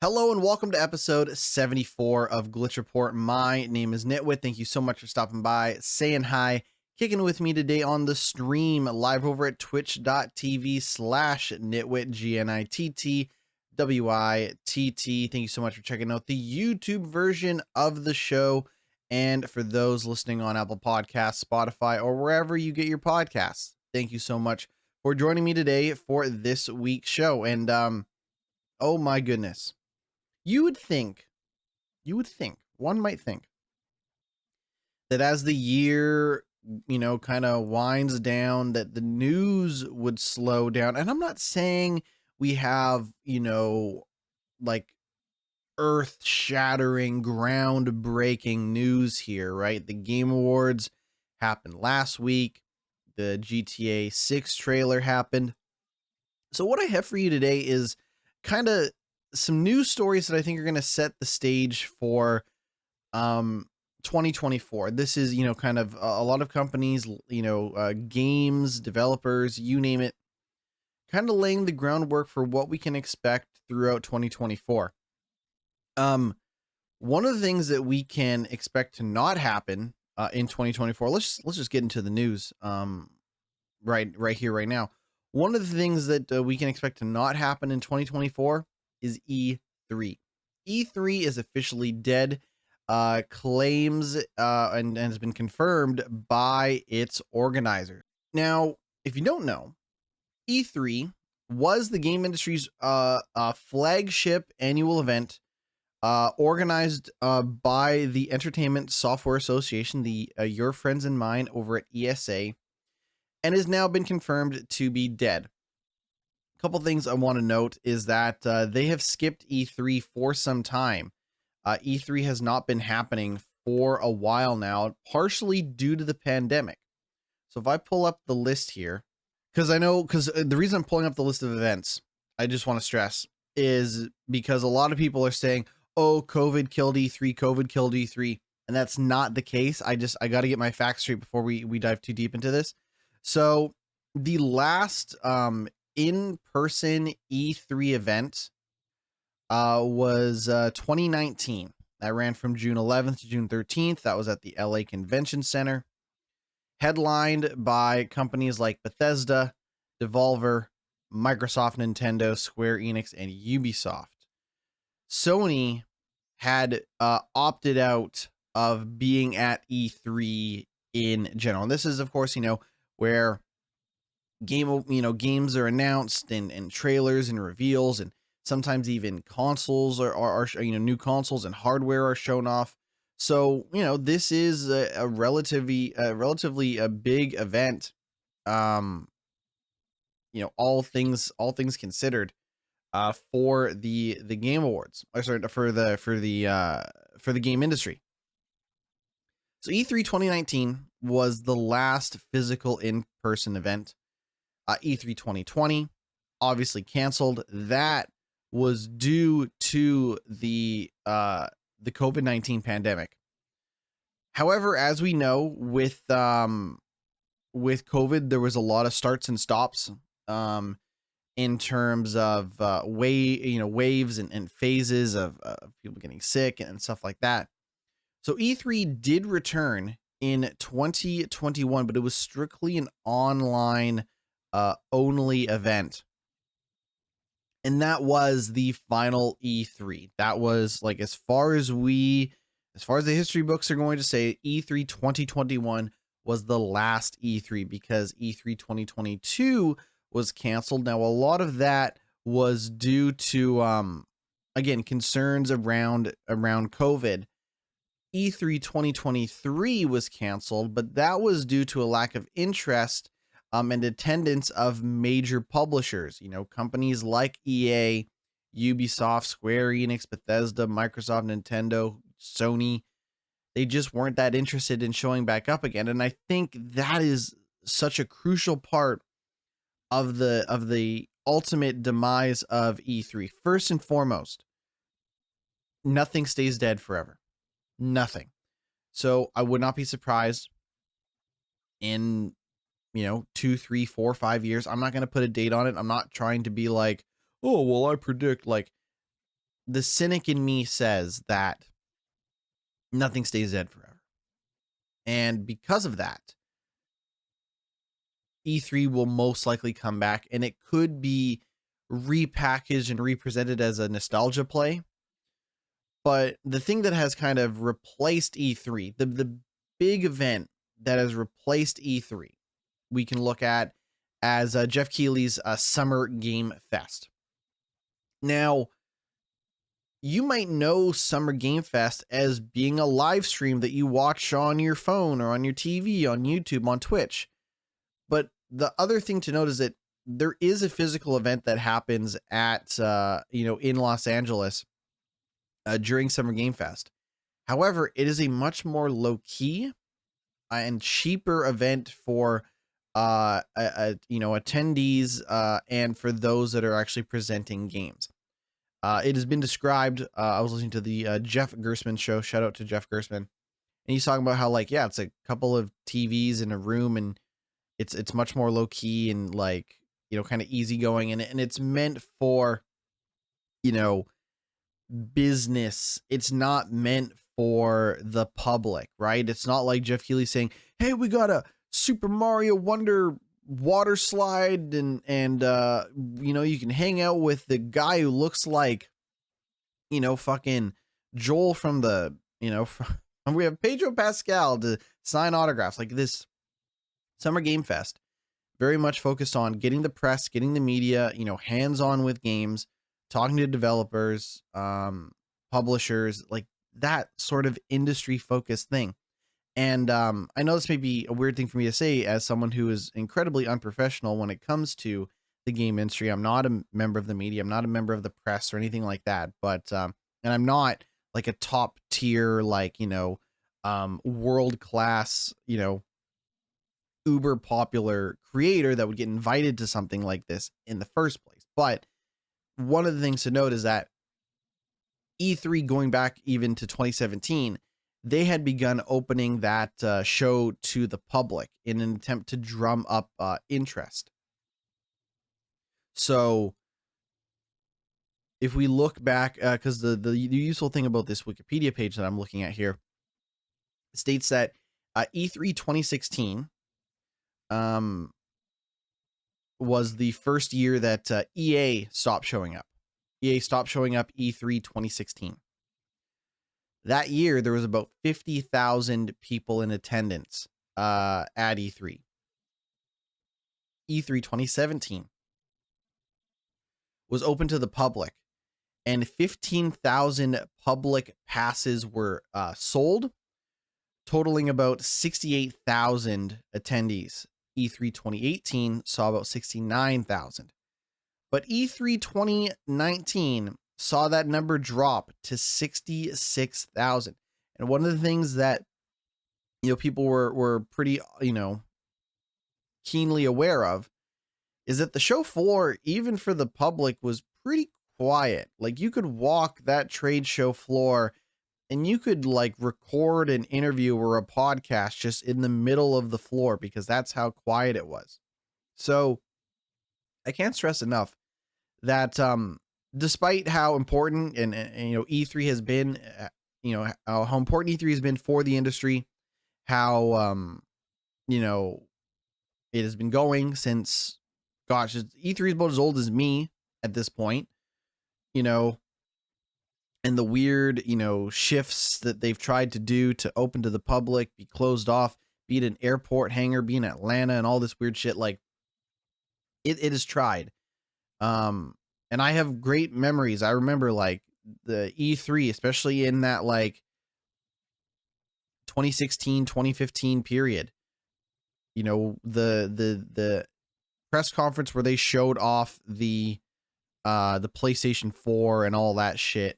Hello and welcome to episode 74 of Glitch Report. My name is GnittWitt. Thank you so much for stopping by, saying hi, kicking with me today on the stream live over at twitch.tv/GnittWitt, GnittWitt. Thank you so much for checking out the YouTube version of the show. And for those listening on Apple Podcasts, Spotify, or wherever you get your podcasts, thank you so much for joining me today for this week's show. And oh my goodness. You would think, one might think that as the year, kind of winds down, that the news would slow down. And I'm not saying we have, like earth shattering, groundbreaking news here, right? The Game Awards happened last week, the GTA 6 trailer happened. So, what I have for you today is kind of some news stories that I think are going to set the stage for 2024. This is, kind of a lot of companies, games, developers, you name it, kind of laying the groundwork for what we can expect throughout 2024. Um, One of the things that we can expect to not happen in 2024, let's just get into the news right here, right now. One of the things that we can expect to not happen in 2024 is E3. E3 is officially dead, claims and has been confirmed by its organizer. Now, if you don't know, E3 was the game industry's flagship annual event organized by the Entertainment Software Association, the Your Friends and Mine over at ESA, and has now been confirmed to be dead. A couple things I want to note is that they have skipped E3 for some time. E3 has not been happening for a while now, partially due to the pandemic. So if I pull up the list here, because the reason I'm pulling up the list of events, I just want to stress, is because a lot of people are saying, oh, COVID killed E3, COVID killed E3. And that's not the case. I got to get my facts straight before we dive too deep into this. So the last in-person E3 event was 2019. That ran from June 11th to June 13th. That was at the LA Convention Center, headlined by companies like Bethesda, Devolver, Microsoft, Nintendo, Square Enix, and Ubisoft. Sony had opted out of being at E3 in general. And this is, of course, where games are announced and trailers and reveals, and sometimes even consoles are new consoles and hardware are shown off. So, this is a relatively a big event. All things considered, for the Game Awards, or sorry, for the game industry. So E3 2019 was the last physical in-person event. E3 2020 obviously canceled. That was due to the COVID-19 pandemic. However, as we know, with COVID, there was a lot of starts and stops in terms of waves and phases of people getting sick and stuff like that. So E3 did return in 2021, but it was strictly an online only event. And that was the final E3. That was, like, as far as the history books are going to say, E3 2021 was the last E3, because E3 2022 was canceled. Now, a lot of that was due to again, concerns around COVID. E3 2023 was canceled, but that was due to a lack of interest and attendance of major publishers. Companies like EA, Ubisoft, Square Enix, Bethesda, Microsoft, Nintendo, Sony. They just weren't that interested in showing back up again. And I think that is such a crucial part of the ultimate demise of E3. First and foremost, nothing stays dead forever. Nothing. So I would not be surprised in 2, 3, 4, 5 years. I'm not going to put a date on it. I'm not trying to be like, oh, well, I predict, like, the cynic in me says that nothing stays dead forever. And because of that, E3 will most likely come back, and it could be repackaged and represented as a nostalgia play. But the thing that has kind of replaced E3, the big event that has replaced E3, we can look at as Jeff Keighley's Summer Game Fest. Now, you might know Summer Game Fest as being a live stream that you watch on your phone or on your TV, on YouTube, on Twitch. But the other thing to note is that there is a physical event that happens at, in Los Angeles during Summer Game Fest. However, it is a much more low key and cheaper event for attendees and for those that are actually presenting games. It has been described. I was listening to the Jeff Gersman show. Shout out to Jeff Gersman, and he's talking about how it's a couple of TVs in a room, and it's much more low key and kind of easygoing, and it's meant for business. It's not meant for the public, right? It's not like Jeff Keighley saying, "Hey, we got a Super Mario Wonder water slide, and you can hang out with the guy who looks like fucking Joel from the we have Pedro Pascal to sign autographs." Like, this Summer Game Fest very much focused on getting the press, getting the media, hands on with games, talking to developers, publishers, like that sort of industry focused thing. And I know this may be a weird thing for me to say as someone who is incredibly unprofessional when it comes to the game industry. I'm not a member of the media. I'm not a member of the press or anything like that. But and I'm not like a top tier, world class, uber popular creator that would get invited to something like this in the first place. But one of the things to note is that E3, going back even to 2017, they had begun opening that show to the public in an attempt to drum up interest. So if we look back, because the useful thing about this Wikipedia page that I'm looking at here states that E3 2016 was the first year that EA stopped showing up. EA stopped showing up E3 2016. That year, there was about 50,000 people in attendance at E3. E3 2017 was open to the public, and 15,000 public passes were sold, totaling about 68,000 attendees. E3 2018 saw about 69,000. But E3 2019 saw that number drop to 66,000. And one of the things that people were pretty keenly aware of is that the show floor, even for the public, was pretty quiet. Like, you could walk that trade show floor and you could record an interview or a podcast just in the middle of the floor, because that's how quiet it was. So I can't stress enough that despite how important and E3 has been, how important E3 has been for the industry, how it has been going since, gosh, E3 is about as old as me at this point, and the weird, shifts that they've tried to do to open to the public, be closed off, be it an airport hangar, be in Atlanta, and all this weird shit. Like, it is tried. And I have great memories. I remember the E3, especially in that 2016, 2015 period. The press conference where they showed off the PlayStation 4 and all that shit.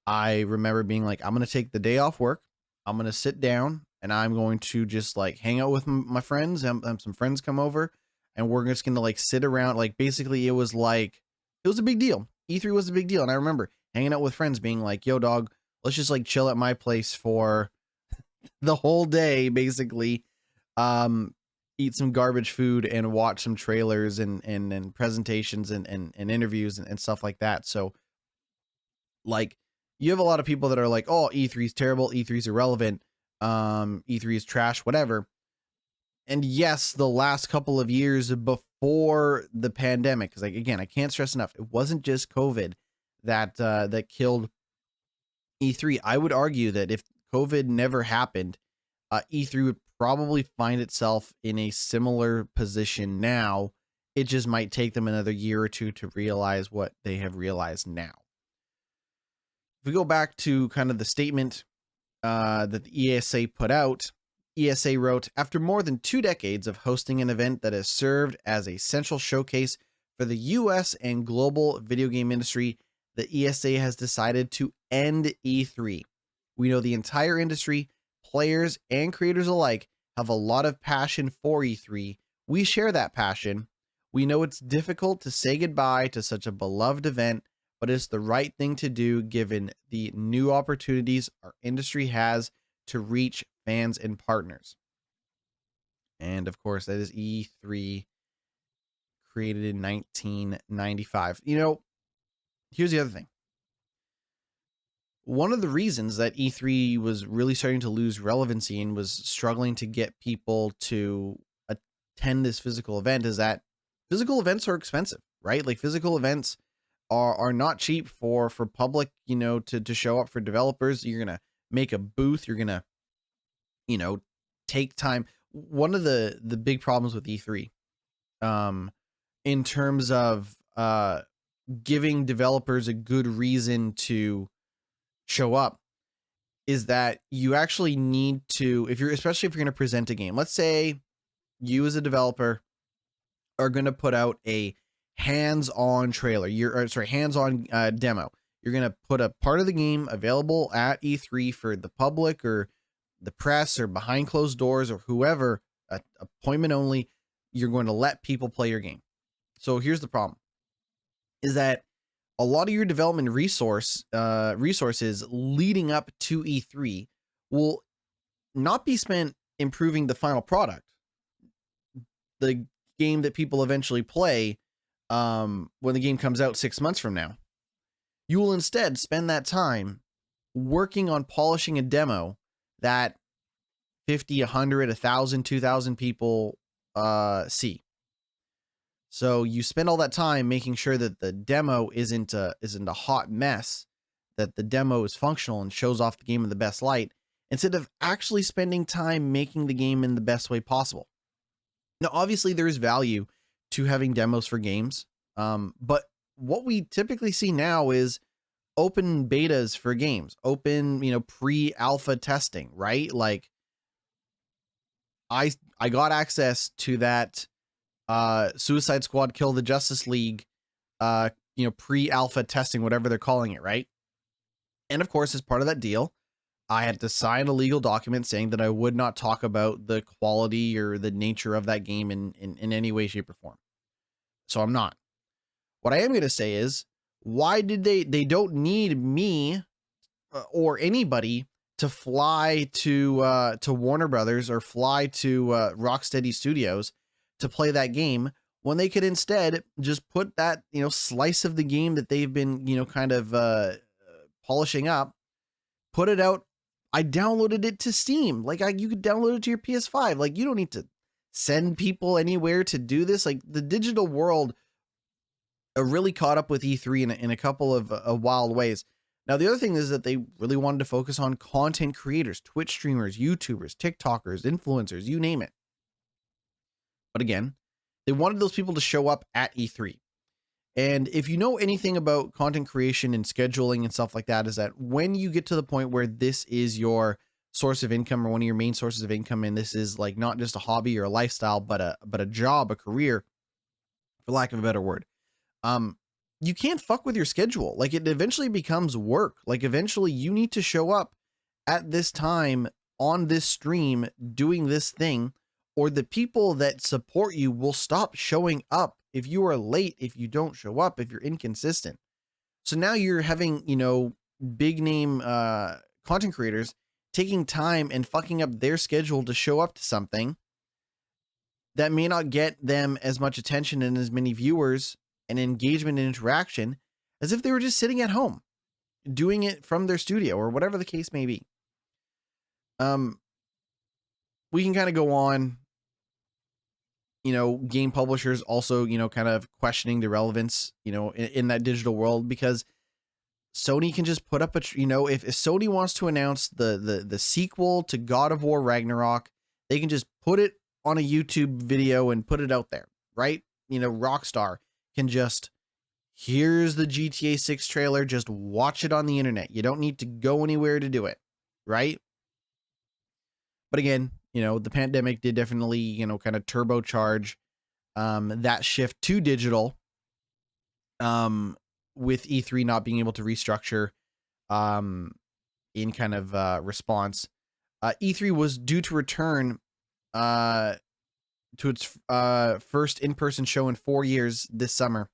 I remember being like, I'm going to take the day off work. I'm going to sit down and I'm going to just hang out with my friends and some friends come over, and we're just going to sit around. Basically it was a big deal. E3 was a big deal. And I remember hanging out with friends being like, yo dog, let's just chill at my place for the whole day, basically. Eat some garbage food and watch some trailers and presentations and interviews and stuff like that. So Like, you have a lot of people that are like, oh, E3 is terrible, E3 is irrelevant, E3 is trash, whatever. And yes, the last couple of years before the pandemic, because, like, again, I can't stress enough, it wasn't just COVID that killed E3. I would argue that if COVID never happened, E3 would probably find itself in a similar position now. It just might take them another year or two to realize what they have realized now. If we go back to kind of the statement that the ESA put out, ESA wrote, after more than 2 decades of hosting an event that has served as a central showcase for the US and global video game industry, the ESA has decided to end E3. We know the entire industry, players and creators alike, have a lot of passion for E3. We share that passion. We know it's difficult to say goodbye to such a beloved event, but it's the right thing to do given the new opportunities our industry has to reach fans and partners. And of course, that is E3, created in 1995. Here's the other thing. One of the reasons that E3 was really starting to lose relevancy and was struggling to get people to attend this physical event is that physical events are expensive, right? Like, physical events are not cheap for public, to show up. For developers, you're gonna make a booth, you're gonna, take time. One of the big problems with E3, in terms of giving developers a good reason to show up, is that you actually need to, especially if you're going to present a game. Let's say you as a developer are going to put out a hands-on trailer, hands-on demo. You're going to put a part of the game available at E3 for the public or the press or behind closed doors or whoever, appointment only. You're going to let people play your game. So here's the problem, is that a lot of your development resources leading up to E3 will not be spent improving the final product, the game that people eventually play when the game comes out 6 months from now. You will instead spend that time working on polishing a demo that 50, 100, 1,000, 2,000 people see. So you spend all that time making sure that the demo isn't a hot mess, that the demo is functional and shows off the game in the best light, instead of actually spending time making the game in the best way possible. Now, obviously, there is value to having demos for games, but what we typically see now is open betas for games, open, pre-alpha testing, right? Like, I got access to that Suicide Squad Kill the Justice League, pre-alpha testing, whatever they're calling it, right? And of course, as part of that deal, I had to sign a legal document saying that I would not talk about the quality or the nature of that game in any way, shape, or form. So I'm not. What I am going to say is, why did they don't need me or anybody to fly to Warner Brothers or fly to Rocksteady Studios to play that game, when they could instead just put that, slice of the game that they've been, kind of polishing up, put it out. I downloaded it to Steam. Like, you could download it to your PS5. Like, you don't need to send people anywhere to do this. Like, the digital world really caught up with E3 in a couple of wild ways. Now, the other thing is that they really wanted to focus on content creators, Twitch streamers, YouTubers, TikTokers, influencers, you name it. But again, they wanted those people to show up at E3. And if you know anything about content creation and scheduling and stuff like that, is that when you get to the point where this is your source of income or one of your main sources of income, and this is like not just a hobby or a lifestyle, but a job, a career, for lack of a better word, you can't fuck with your schedule. Like, it eventually becomes work. Like, eventually you need to show up at this time on this stream doing this thing, or the people that support you will stop showing up if you are late, if you don't show up, if you're inconsistent. So now you're having, big name content creators taking time and fucking up their schedule to show up to something that may not get them as much attention and as many viewers and engagement and interaction as if they were just sitting at home. doing it from their studio or whatever the case may be. We can kind of go on, game publishers also, kind of questioning the relevance, in that digital world, because Sony can just put up if Sony wants to announce the sequel to God of War Ragnarok, they can just put it on a YouTube video and put it out there, right? Rockstar can just, here's the GTA 6 trailer, just watch it on the internet. You don't need to go anywhere to do it, right? But again, the pandemic did definitely, kind of turbocharge that shift to digital, with E3 not being able to restructure in kind of response. E3 was due to return to its first in-person show in 4 years this summer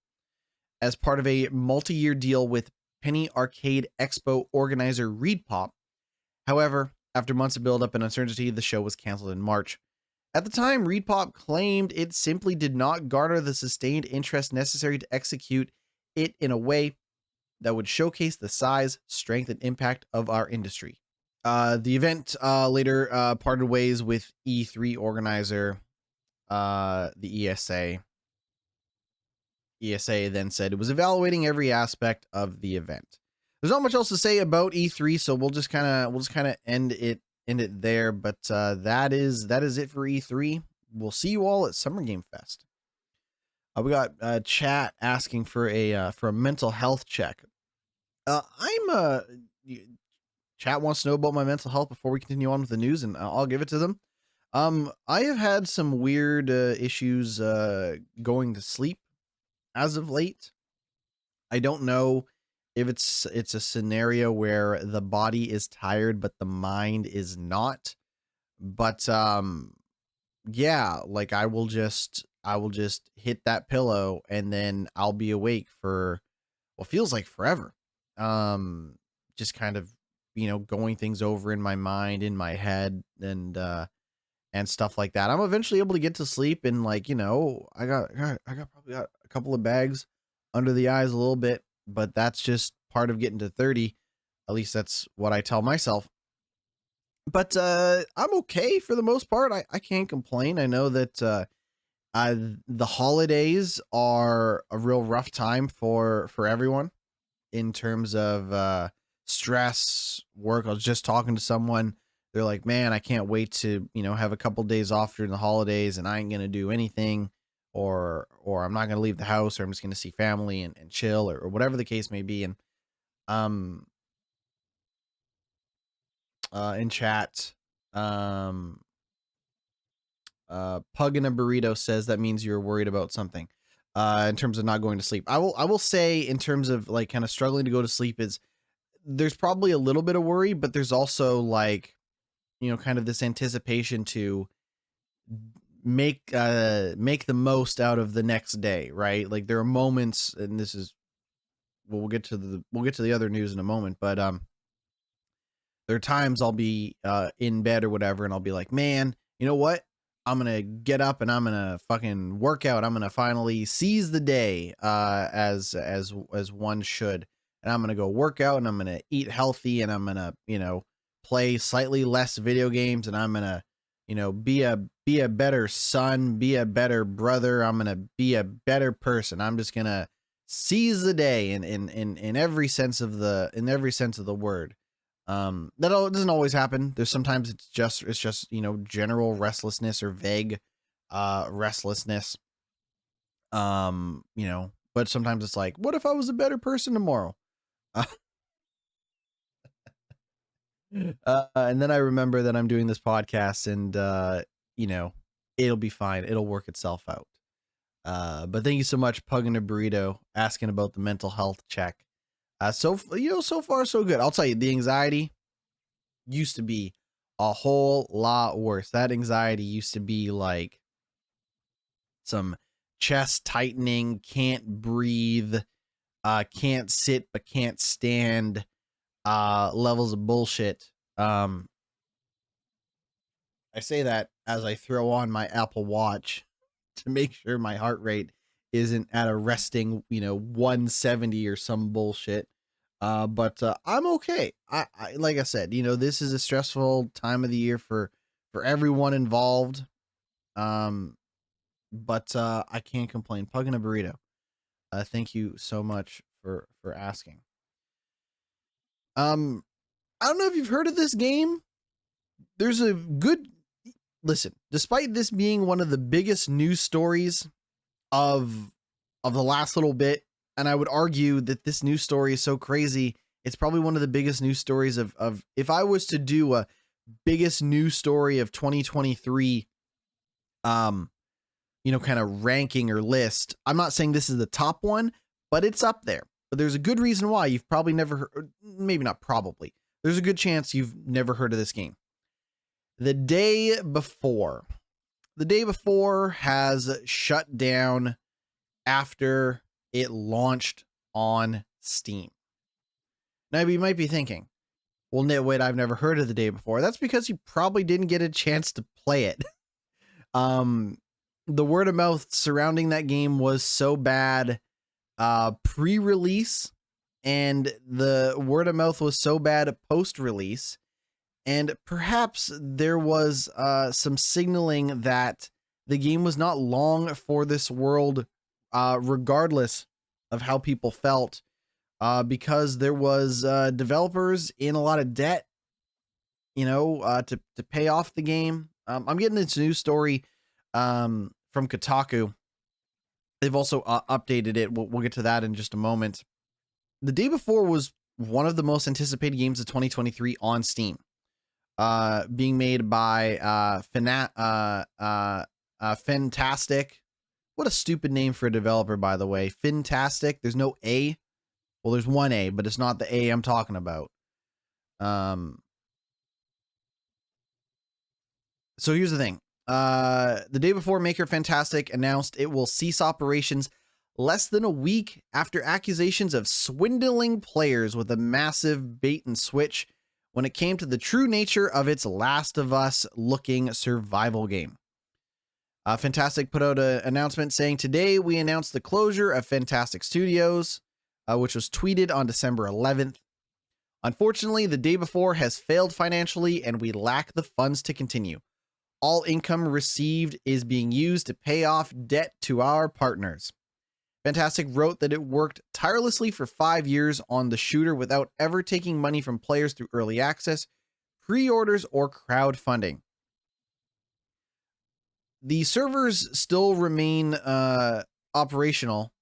as part of a multi-year deal with Penny Arcade Expo organizer ReedPop. However, after months of build-up and uncertainty, the show was canceled in March. At the time, ReedPop claimed it simply did not garner the sustained interest necessary to execute it in a way that would showcase the size, strength, and impact of our industry. The event later parted ways with E3 organizer, the ESA. ESA then said it was evaluating every aspect of the event. There's not much else to say about E3, so we'll just kind of end it there. But that is it for E3. We'll see you all at Summer Game Fest. We got chat asking for a mental health check. Chat wants to know about my mental health before we continue on with the news, and I'll give it to them. I have had some weird issues going to sleep as of late. I don't know if it's a scenario where the body is tired but the mind is not. But yeah, like I will just hit that pillow and then I'll be awake for what feels like forever. Just kind of, going things over in my mind, in my head, and stuff like that. I'm eventually able to get to sleep, and like, I probably got a couple of bags under the eyes a little bit, but that's just part of getting to 30. At least that's what I tell myself. But I'm okay for the most part. I can't complain. I know that the holidays are a real rough time for everyone in terms of stress, work. I was just talking to someone. They're like, man, I can't wait to, have a couple days off during the holidays, and I ain't going to do anything, or I'm not going to leave the house, or I'm just going to see family and chill, or whatever the case may be. And in chat, Pug in a Burrito says that means you're worried about something in terms of not going to sleep. I will say, in terms of like kind of struggling to go to sleep, is there's probably a little bit of worry, but there's also like, kind of this anticipation to make the most out of the next day, right? Like there are moments, and this is, we'll get to the other news in a moment, but there are times I'll be in bed or whatever, and I'll be like, man, you know what? I'm gonna get up and I'm gonna fucking work out. I'm gonna finally seize the day as one should, and I'm gonna go work out, and I'm gonna eat healthy, and I'm gonna play slightly less video games, and I'm gonna be a better son, be a better brother. I'm gonna be a better person. I'm just gonna seize the day in every sense of the word. That doesn't always happen. There's sometimes it's just general restlessness or vague restlessness. But sometimes it's like, what if I was a better person tomorrow? And then I remember that I'm doing this podcast, and it'll be fine. It'll work itself out. But thank you so much, Pug and a Burrito, asking about the mental health check. So far so good. I'll tell you, the anxiety used to be a whole lot worse. That anxiety used to be like some chest tightening, can't breathe, can't sit but can't stand levels of bullshit. I say that as I throw on my Apple Watch to make sure my heart rate isn't at a resting, 170 or some bullshit. But I'm okay. I like I said, this is a stressful time of the year for everyone involved. Um, but I can't complain. Pug and a burrito. Thank you so much for asking. Um, I don't know if you've heard of this game. There's a good listen. Despite this being one of the biggest news stories of the last little bit, and I would argue that this news story is so crazy. It's probably one of the biggest news stories of if I was to do a biggest news story of 2023, um, kind of ranking or list. I'm not saying this is the top one, but it's up there. But there's a good reason why you've probably never heard, maybe not probably. There's a good chance you've never heard of this game. The day before. The day before has shut down after it launched on Steam. Now you might be thinking, well, NitWitt, I've never heard of the day before. That's because you probably didn't get a chance to play it. The word of mouth surrounding that game was so bad pre-release, and the word of mouth was so bad post-release, and perhaps there was some signaling that the game was not long for this world, regardless of how people felt, because there was developers in a lot of debt, to pay off the game. I'm getting this news story from Kotaku. They've also updated it. We'll get to that in just a moment. The day before was one of the most anticipated games of 2023 on Steam, being made by Fantastic. What a stupid name for a developer, by the way. Fantastic. There's no A. Well, there's one A, but it's not the A I'm talking about. So here's the thing. The day before, Maker Fantastic announced it will cease operations less than a week after accusations of swindling players with a massive bait and switch when it came to the true nature of its Last of Us looking survival game. Fantastic put out an announcement saying, today we announced the closure of Fantastic Studios, which was tweeted on December 11th. Unfortunately, the day before has failed financially and we lack the funds to continue. All income received is being used to pay off debt to our partners. Fantastic wrote that it worked tirelessly for 5 years on the shooter without ever taking money from players through early access, pre-orders, or crowdfunding. The servers still remain operational,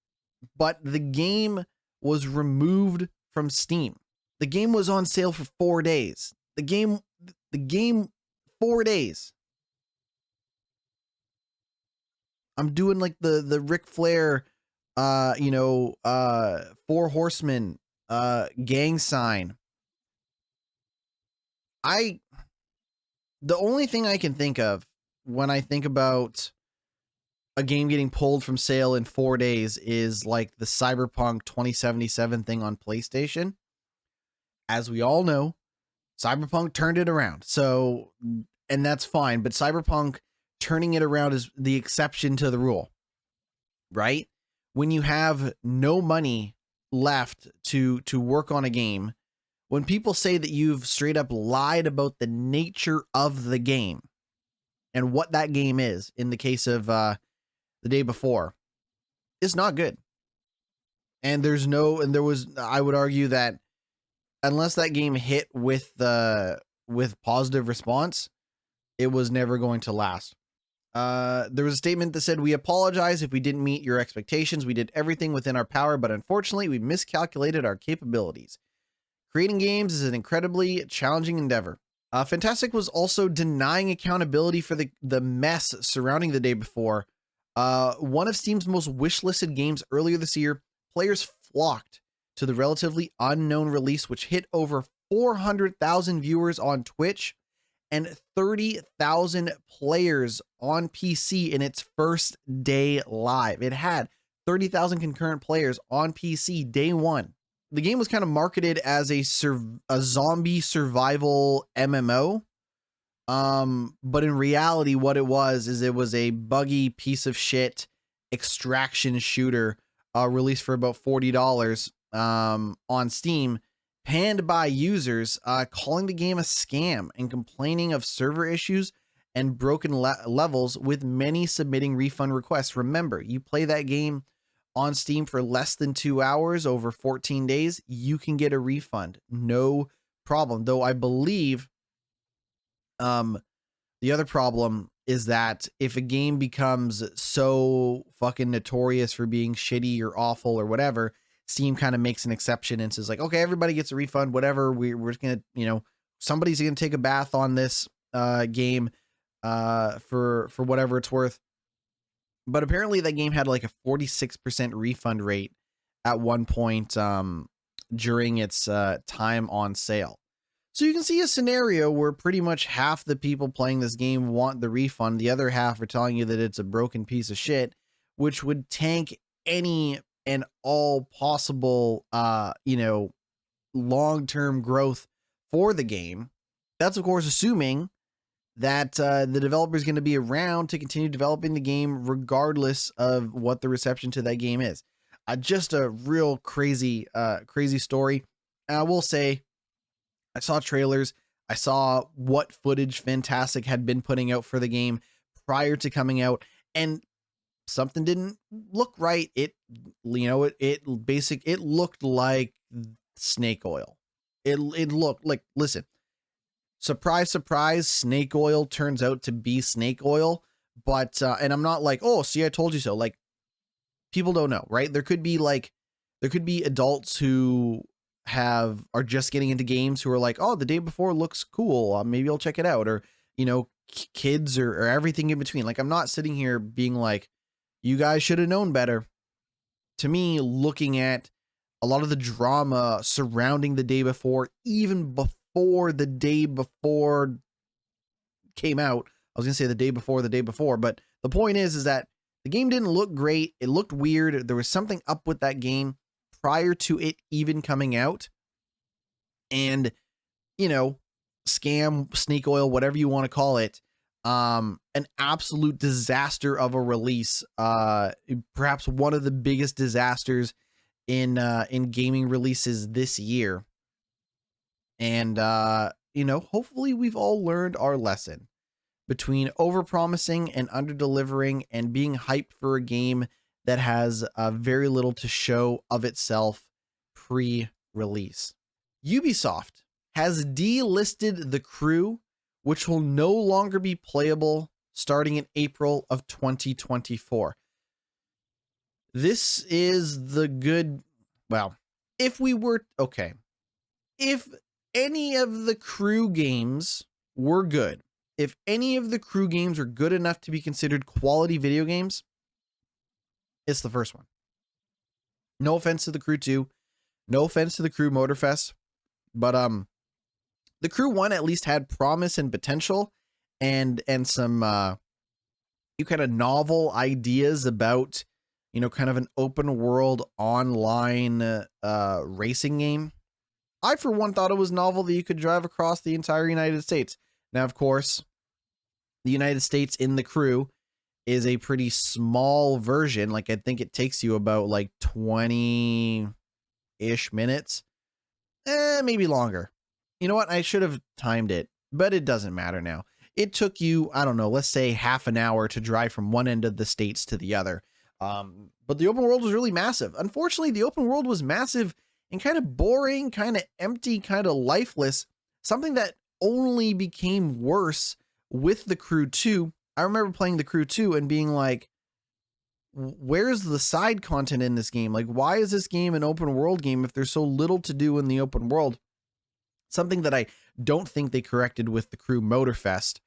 but the game was removed from Steam. The game was on sale for 4 days. The game 4 days. I'm doing like the Ric Flair, Four Horsemen, gang sign. The only thing I can think of when I think about a game getting pulled from sale in 4 days is like the Cyberpunk 2077 thing on PlayStation. As we all know, Cyberpunk turned it around. So, and that's fine, but Cyberpunk turning it around is the exception to the rule, right? When you have no money left to work on a game, when people say that you've straight up lied about the nature of the game and what that game is, in the case of the day before, it's not good. And I would argue that unless that game hit with positive response, it was never going to last. There was a statement that said, we apologize if we didn't meet your expectations. We did everything within our power, but unfortunately we miscalculated our capabilities. Creating games is an incredibly challenging endeavor. Fantastic was also denying accountability for the mess surrounding the day before. One of Steam's most wishlisted games earlier this year, players flocked to the relatively unknown release, which hit over 400,000 viewers on Twitch and 30,000 players on PC in its first day live. It had 30,000 concurrent players on PC day one. The game was kind of marketed as a zombie survival MMO. But in reality, what it was a buggy piece of shit extraction shooter, released for about $40 on Steam, panned by users, calling the game a scam and complaining of server issues and broken levels, with many submitting refund requests. Remember, you play that game on Steam for less than 2 hours over 14 days, you can get a refund. No problem. Though I believe the other problem is that if a game becomes so fucking notorious for being shitty or awful or whatever, Steam kind of makes an exception and says like, okay, everybody gets a refund, whatever. We're just gonna, somebody's gonna take a bath on this game for whatever it's worth. But apparently that game had like a 46% refund rate at one point during its time on sale. So you can see a scenario where pretty much half the people playing this game want the refund. The other half are telling you that it's a broken piece of shit, which would tank any and all possible, long-term growth for the game. That's, of course, assuming that the developer is going to be around to continue developing the game regardless of what the reception to that game is. Just a real crazy story. And I will say, I saw trailers. I saw what footage Fantastic had been putting out for the game prior to coming out, and something didn't look right. It looked like snake oil. It looked like, listen, surprise, surprise, snake oil turns out to be snake oil. But, and I'm not like, oh, see, I told you so. Like, people don't know, right? There could be adults who are just getting into games who are like, oh, the day before looks cool, maybe I'll check it out, or kids or everything in between. Like, I'm not sitting here being like, you guys should have known better. To me, looking at a lot of the drama surrounding the day before, even before the day before came out, I was gonna say the day before, but the point is that the game didn't look great. It looked weird. There was something up with that game prior to it even coming out. And, scam, snake oil, whatever you want to call it, an absolute disaster of a release. Perhaps one of the biggest disasters in gaming releases this year. And, hopefully we've all learned our lesson between overpromising and underdelivering and being hyped for a game that has very little to show of itself pre-release. Ubisoft has delisted The Crew, which will no longer be playable starting in April of 2024. This is the good, well, if any of the Crew games were good, if any of the Crew games are good enough to be considered quality video games, it's the first one. No offense to The Crew 2, no offense to The Crew Motorfest, but The Crew 1 at least had promise and potential and some kind of novel ideas about, kind of an open world online racing game. I, for one, thought it was novel that you could drive across the entire United States. Now, of course, the United States in The Crew is a pretty small version. Like, I think it takes you about like 20-ish minutes. Maybe longer. You know what? I should have timed it, but it doesn't matter now. It took you, I don't know, let's say half an hour to drive from one end of the states to the other. But the open world was really massive. Unfortunately, the open world was massive and kind of boring, kind of empty, kind of lifeless. Something that only became worse with The Crew 2. I remember playing The Crew 2 and being like, where's the side content in this game? Like, why is this game an open world game if there's so little to do in the open world? Something that I don't think they corrected with The Crew Motorfest,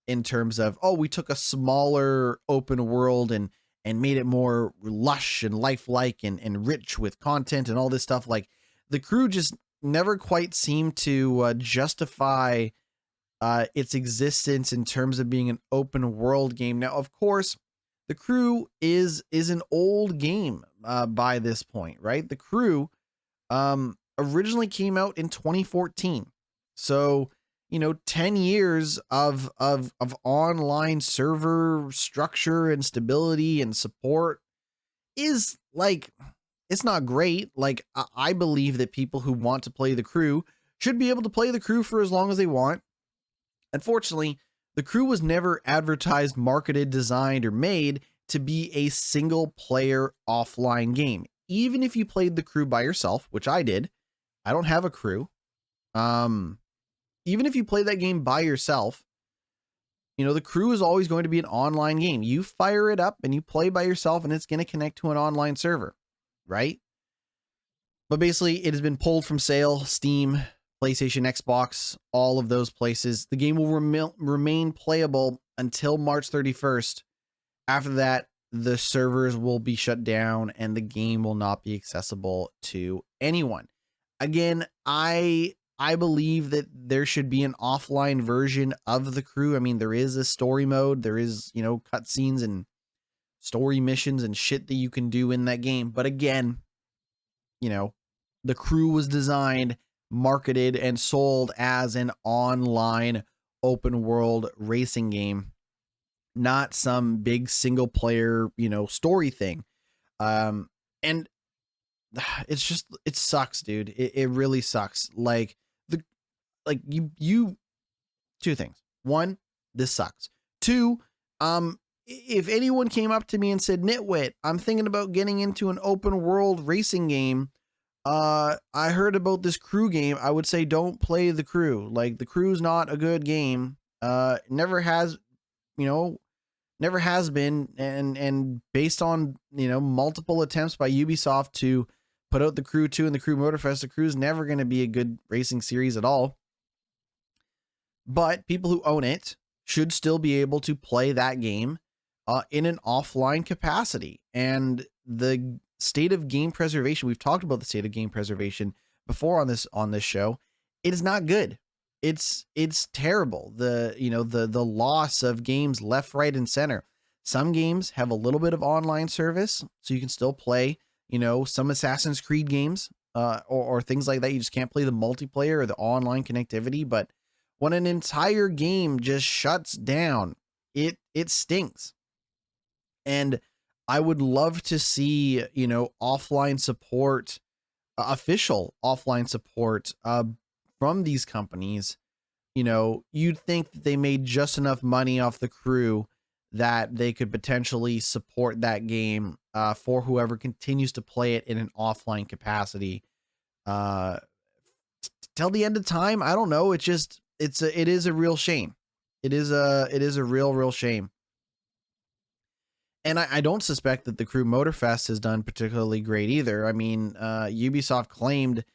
in terms of, oh, we took a smaller open world and made it more lush and lifelike and rich with content and all this stuff. Like, The Crew just never quite seemed to justify its existence in terms of being an open world game. Now, of course, The Crew is an old game by this point, right? The Crew originally came out in 2014. So, 10 years of online server structure and stability and support is like, It's not great. Like, I believe that people who want to play the crew should be able to play the crew for as long as they want. Unfortunately, the crew was never advertised, marketed, designed, or made to be a single player offline game. Even if you played the crew by yourself, which I did, I don't have a crew. Even if you play that game by yourself, you know, the crew is always going to be an online game. You fire it up and you play by yourself, and it's going to connect to an online server, right? But basically, it has been pulled from sale, Steam, PlayStation, Xbox, all of those places. The game will remain playable until March 31st. After that, the servers will be shut down and the game will not be accessible to anyone. Again, I believe that there should be an offline version of the crew. I mean, there is a story mode, there is, you know, cutscenes and story missions and shit that you can do in that game. But again, you know, the crew was designed, marketed, and sold as an online open world racing game, not some big single player, you know, story thing. And it's just, it sucks, dude. It really sucks. Like the, like you, two things. One, this sucks. Two, if anyone came up to me and said, "GnittWitt, I'm thinking about getting into an open world racing game. I heard about this crew game," I would say, don't play the crew. Like, the crew's not a good game. Never has, you know, never has been. And based on, you know, multiple attempts by Ubisoft to put out the crew 2 and the crew Motorfest, the crew's never going to be a good racing series at all. But people who own it should still be able to play that game in an offline capacity. And the state of game preservation, we've talked about the state of game preservation before on this show. It is not good. It's terrible. The loss of games left, right, and center. Some games have a little bit of online service, so you can still play, you know, some Assassin's Creed games, or things like that. You just can't play the multiplayer or the online connectivity. But when an entire game just shuts down, it stinks. And I would love to see, you know, offline support, official offline support from these companies. You know, you'd think that they made just enough money off the crew that they could potentially support that game for whoever continues to play it in an offline capacity till the end of time. I don't know. It is a real shame. It is a real shame. And I don't suspect that the Crew Motorfest has done particularly great either. I mean, Ubisoft claimed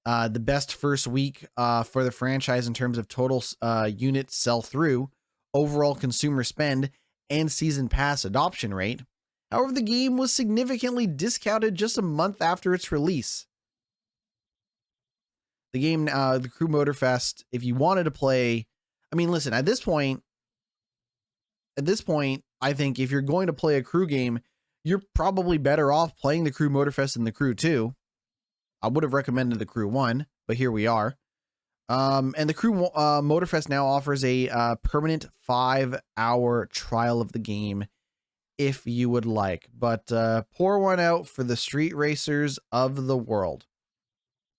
the best first week for the franchise in terms of total units sell through, overall consumer spend, and season pass adoption rate. However, the game was significantly discounted just a month after its release. The game, the Crew Motorfest, if you wanted to play, I mean, listen, at this point, I think if you're going to play a crew game, you're probably better off playing the Crew Motorfest than the Crew 2. I would have recommended the Crew 1, but here we are. And the Crew Motorfest now offers a permanent 5-hour trial of the game if you would like. But pour one out for the street racers of the world.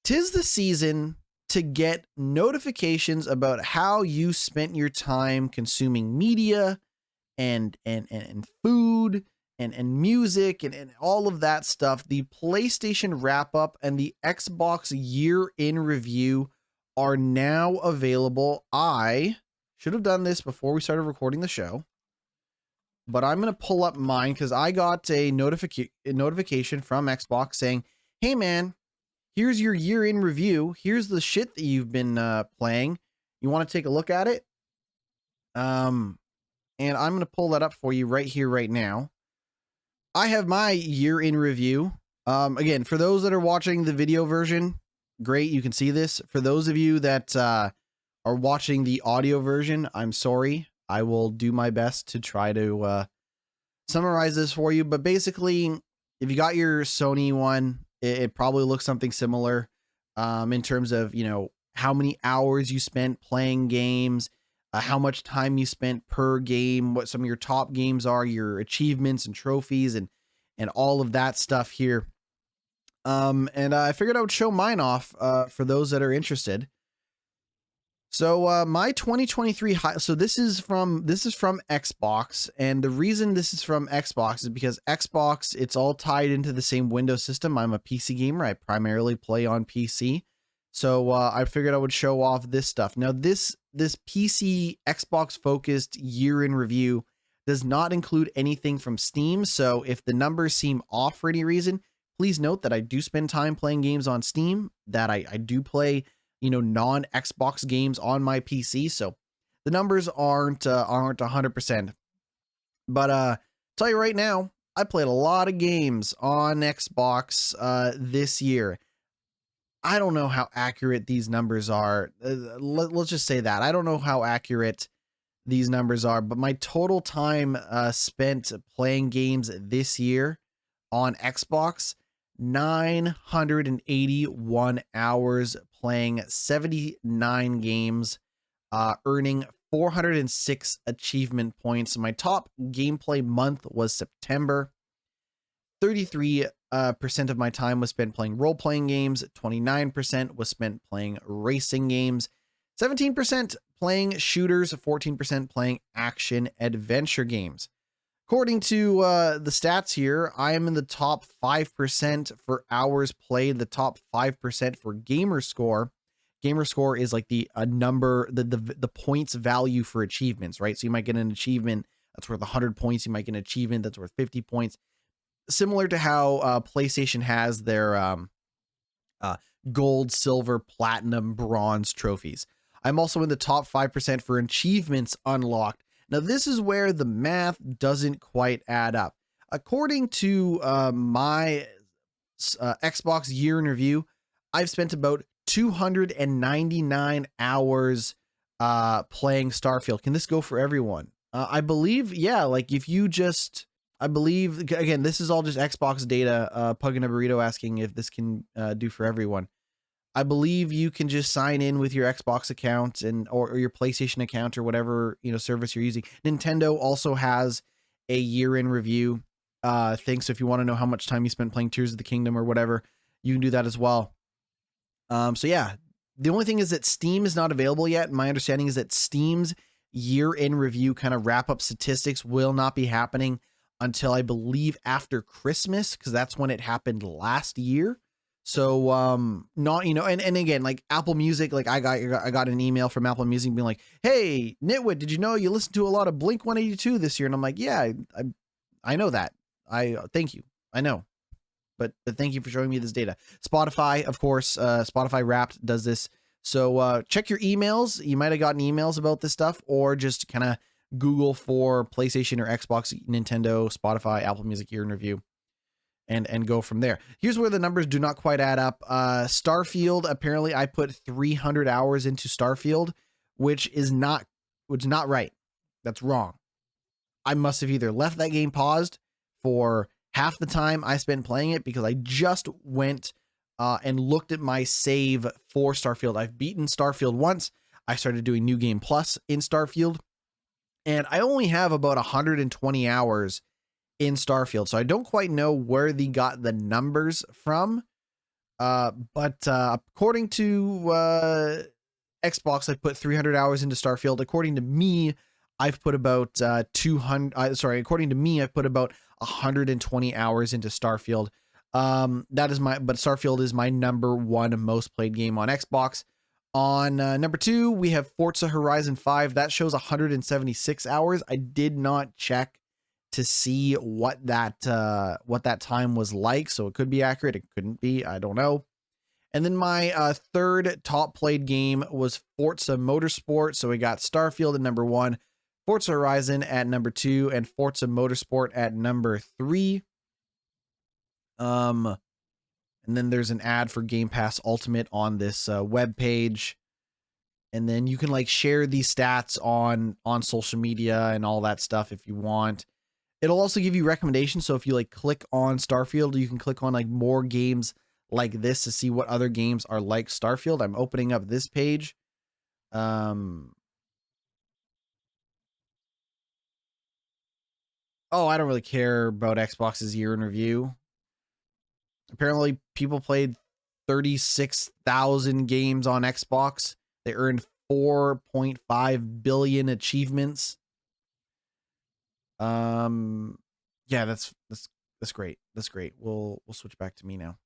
'Tis the season to get notifications about how you spent your time consuming media and food and music and all of that stuff. The PlayStation wrap up and the Xbox year in review are now available. I should have done this before we started recording the show, but I'm going to pull up mine because I got a notification from Xbox saying, "Hey man, here's your year in review. Here's the shit that you've been playing. You want to take a look at it?" And I'm going to pull that up for you right here, right now. I have my year in review. Again, for those that are watching the video version, great, you can see this. For those of you that are watching the audio version, I'm sorry. I will do my best to try to summarize this for you. But basically, if you got your Sony one, it probably looks something similar in terms of, you know, how many hours you spent playing games, how much time you spent per game, what some of your top games are, your achievements and trophies, and all of that stuff here. And I figured I would show mine off for those that are interested. So my 2023 high, so this is from Xbox, and the reason this is from Xbox is because Xbox, it's all tied into the same Windows system. I'm a PC gamer. I primarily play on PC. So I figured I would show off this stuff. Now this PC Xbox focused year in review does not include anything from Steam. So if the numbers seem off for any reason, please note that I do spend time playing games on Steam, that I do play non Xbox games on my PC. So the numbers aren't 100%. But tell you right now, I played a lot of games on Xbox this year. I don't know how accurate these numbers are. Let's just say that I don't know how accurate these numbers are, but my total time spent playing games this year on Xbox, 981 hours playing 79 games, earning 406 achievement points. My top gameplay month was September. 33% of my time was spent playing role-playing games, 29% was spent playing racing games, 17% playing shooters, 14% playing action adventure games. According to the stats here, I am in the top 5% for hours played, the top 5% for gamer score. Gamer score is like the number, the points value for achievements, right? So you might get an achievement that's worth 100 points. You might get an achievement that's worth 50 points. Similar to how PlayStation has their uh, gold, silver, platinum, bronze trophies. I'm also in the top 5% for achievements unlocked. Now, this is where the math doesn't quite add up. According to my Xbox year in review, I've spent about 299 hours playing Starfield. Can this go for everyone? I believe, yeah, like if you just, I believe, again, this is all just Xbox data. Pug and a Burrito asking if this can do for everyone. I believe you can just sign in with your Xbox account and or your PlayStation account or whatever service you're using. Nintendo also has a year in review thing. So if you want to know how much time you spent playing Tears of the Kingdom or whatever, you can do that as well. So yeah, the only thing is that Steam is not available yet. My understanding is that Steam's year in review kind of wrap up statistics will not be happening until I believe after Christmas, because that's when it happened last year. So not and again, like Apple Music, like I got an email from Apple Music being like, "Hey, GnittWitt, did you know you listened to a lot of Blink 182 this year?" And I'm like, "Yeah, I know that. I thank you. I know." But thank you for showing me this data. Spotify, of course, Spotify Wrapped does this. So check your emails. You might have gotten emails about this stuff, or just kind of Google for PlayStation or Xbox, Nintendo, Spotify, Apple Music year in review, and go from there. Here's where the numbers do not quite add up. Starfield, apparently I put 300 hours into Starfield, which is not right. That's wrong. I must have either left that game paused for half the time I spent playing it, because I just went and looked at my save for Starfield. I've beaten Starfield once. I started doing New Game Plus in Starfield, and I only have about 120 hours in Starfield. So I don't quite know where they got the numbers from. But according to Xbox, I put 300 hours into Starfield. According to me, I've put about 200. According to me, I've put about 120 hours into Starfield. But Starfield is my number one most played game on Xbox. On number two, we have Forza Horizon 5. That shows 176 hours. I did not check to see what that time was like, so it could be accurate, it couldn't be, I don't know. And then my third top played game was Forza Motorsport. So we got Starfield at number one, Forza Horizon at number two, and Forza Motorsport at number three. And then there's an ad for Game Pass Ultimate on this web page. And then you can like share these stats on social media and all that stuff if you want. It'll also give you recommendations. So if you like click on Starfield, you can click on like more games like this to see what other games are like Starfield. I'm opening up this page. Oh, I don't really care about Xbox's year in review. Apparently, people played 36,000 games on Xbox. They earned 4.5 billion achievements. Yeah, that's great. That's great. We'll switch back to me now.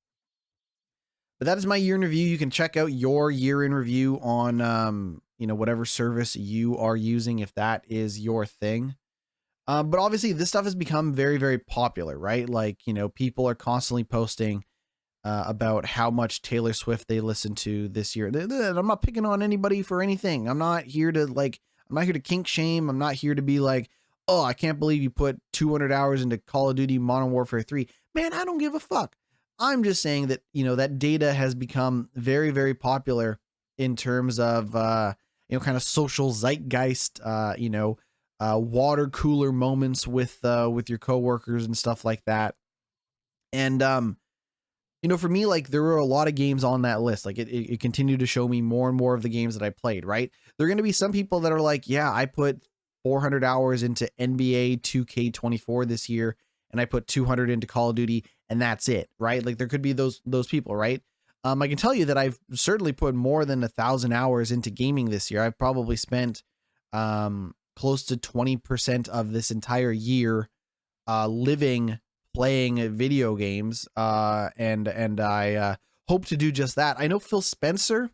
But that is my year in review. You can check out your year in review on whatever service you are using, if that is your thing. But obviously this stuff has become very, very popular, right? Like, people are constantly posting about how much Taylor Swift they listened to this year. I'm not picking on anybody for anything. I'm not here to kink shame. I'm not here to be like, oh, I can't believe you put 200 hours into Call of Duty Modern Warfare 3. Man, I don't give a fuck. I'm just saying that, that data has become very, very popular in terms of, kind of social zeitgeist, water cooler moments with your coworkers and stuff like that. And, for me, like, there were a lot of games on that list. Like, it continued to show me more and more of the games that I played, right? There are going to be some people that are like, yeah, I put 400 hours into NBA 2K24 this year, and I put 200 into Call of Duty, and that's it, right? Like, there could be those people, right? I can tell you that I've certainly put more than 1,000 hours into gaming this year. I've probably spent close to 20% of this entire year living playing video games, and I hope to do just that. I know Phil Spencer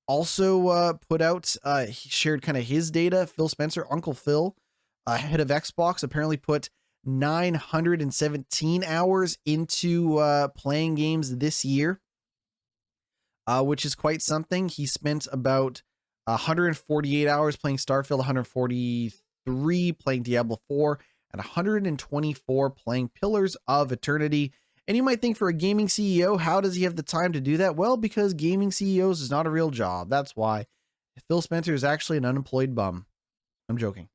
also put out, he shared kind of his data. Phil Spencer, Uncle Phil, head of Xbox, apparently put 917 hours into playing games this year, which is quite something. He spent about 148 hours playing Starfield, 143 playing Diablo 4, and 124 playing Pillars of Eternity. And you might think, for a gaming CEO, how does he have the time to do that? Well, because gaming CEOs is not a real job. That's why. Phil Spencer is actually an unemployed bum. I'm joking.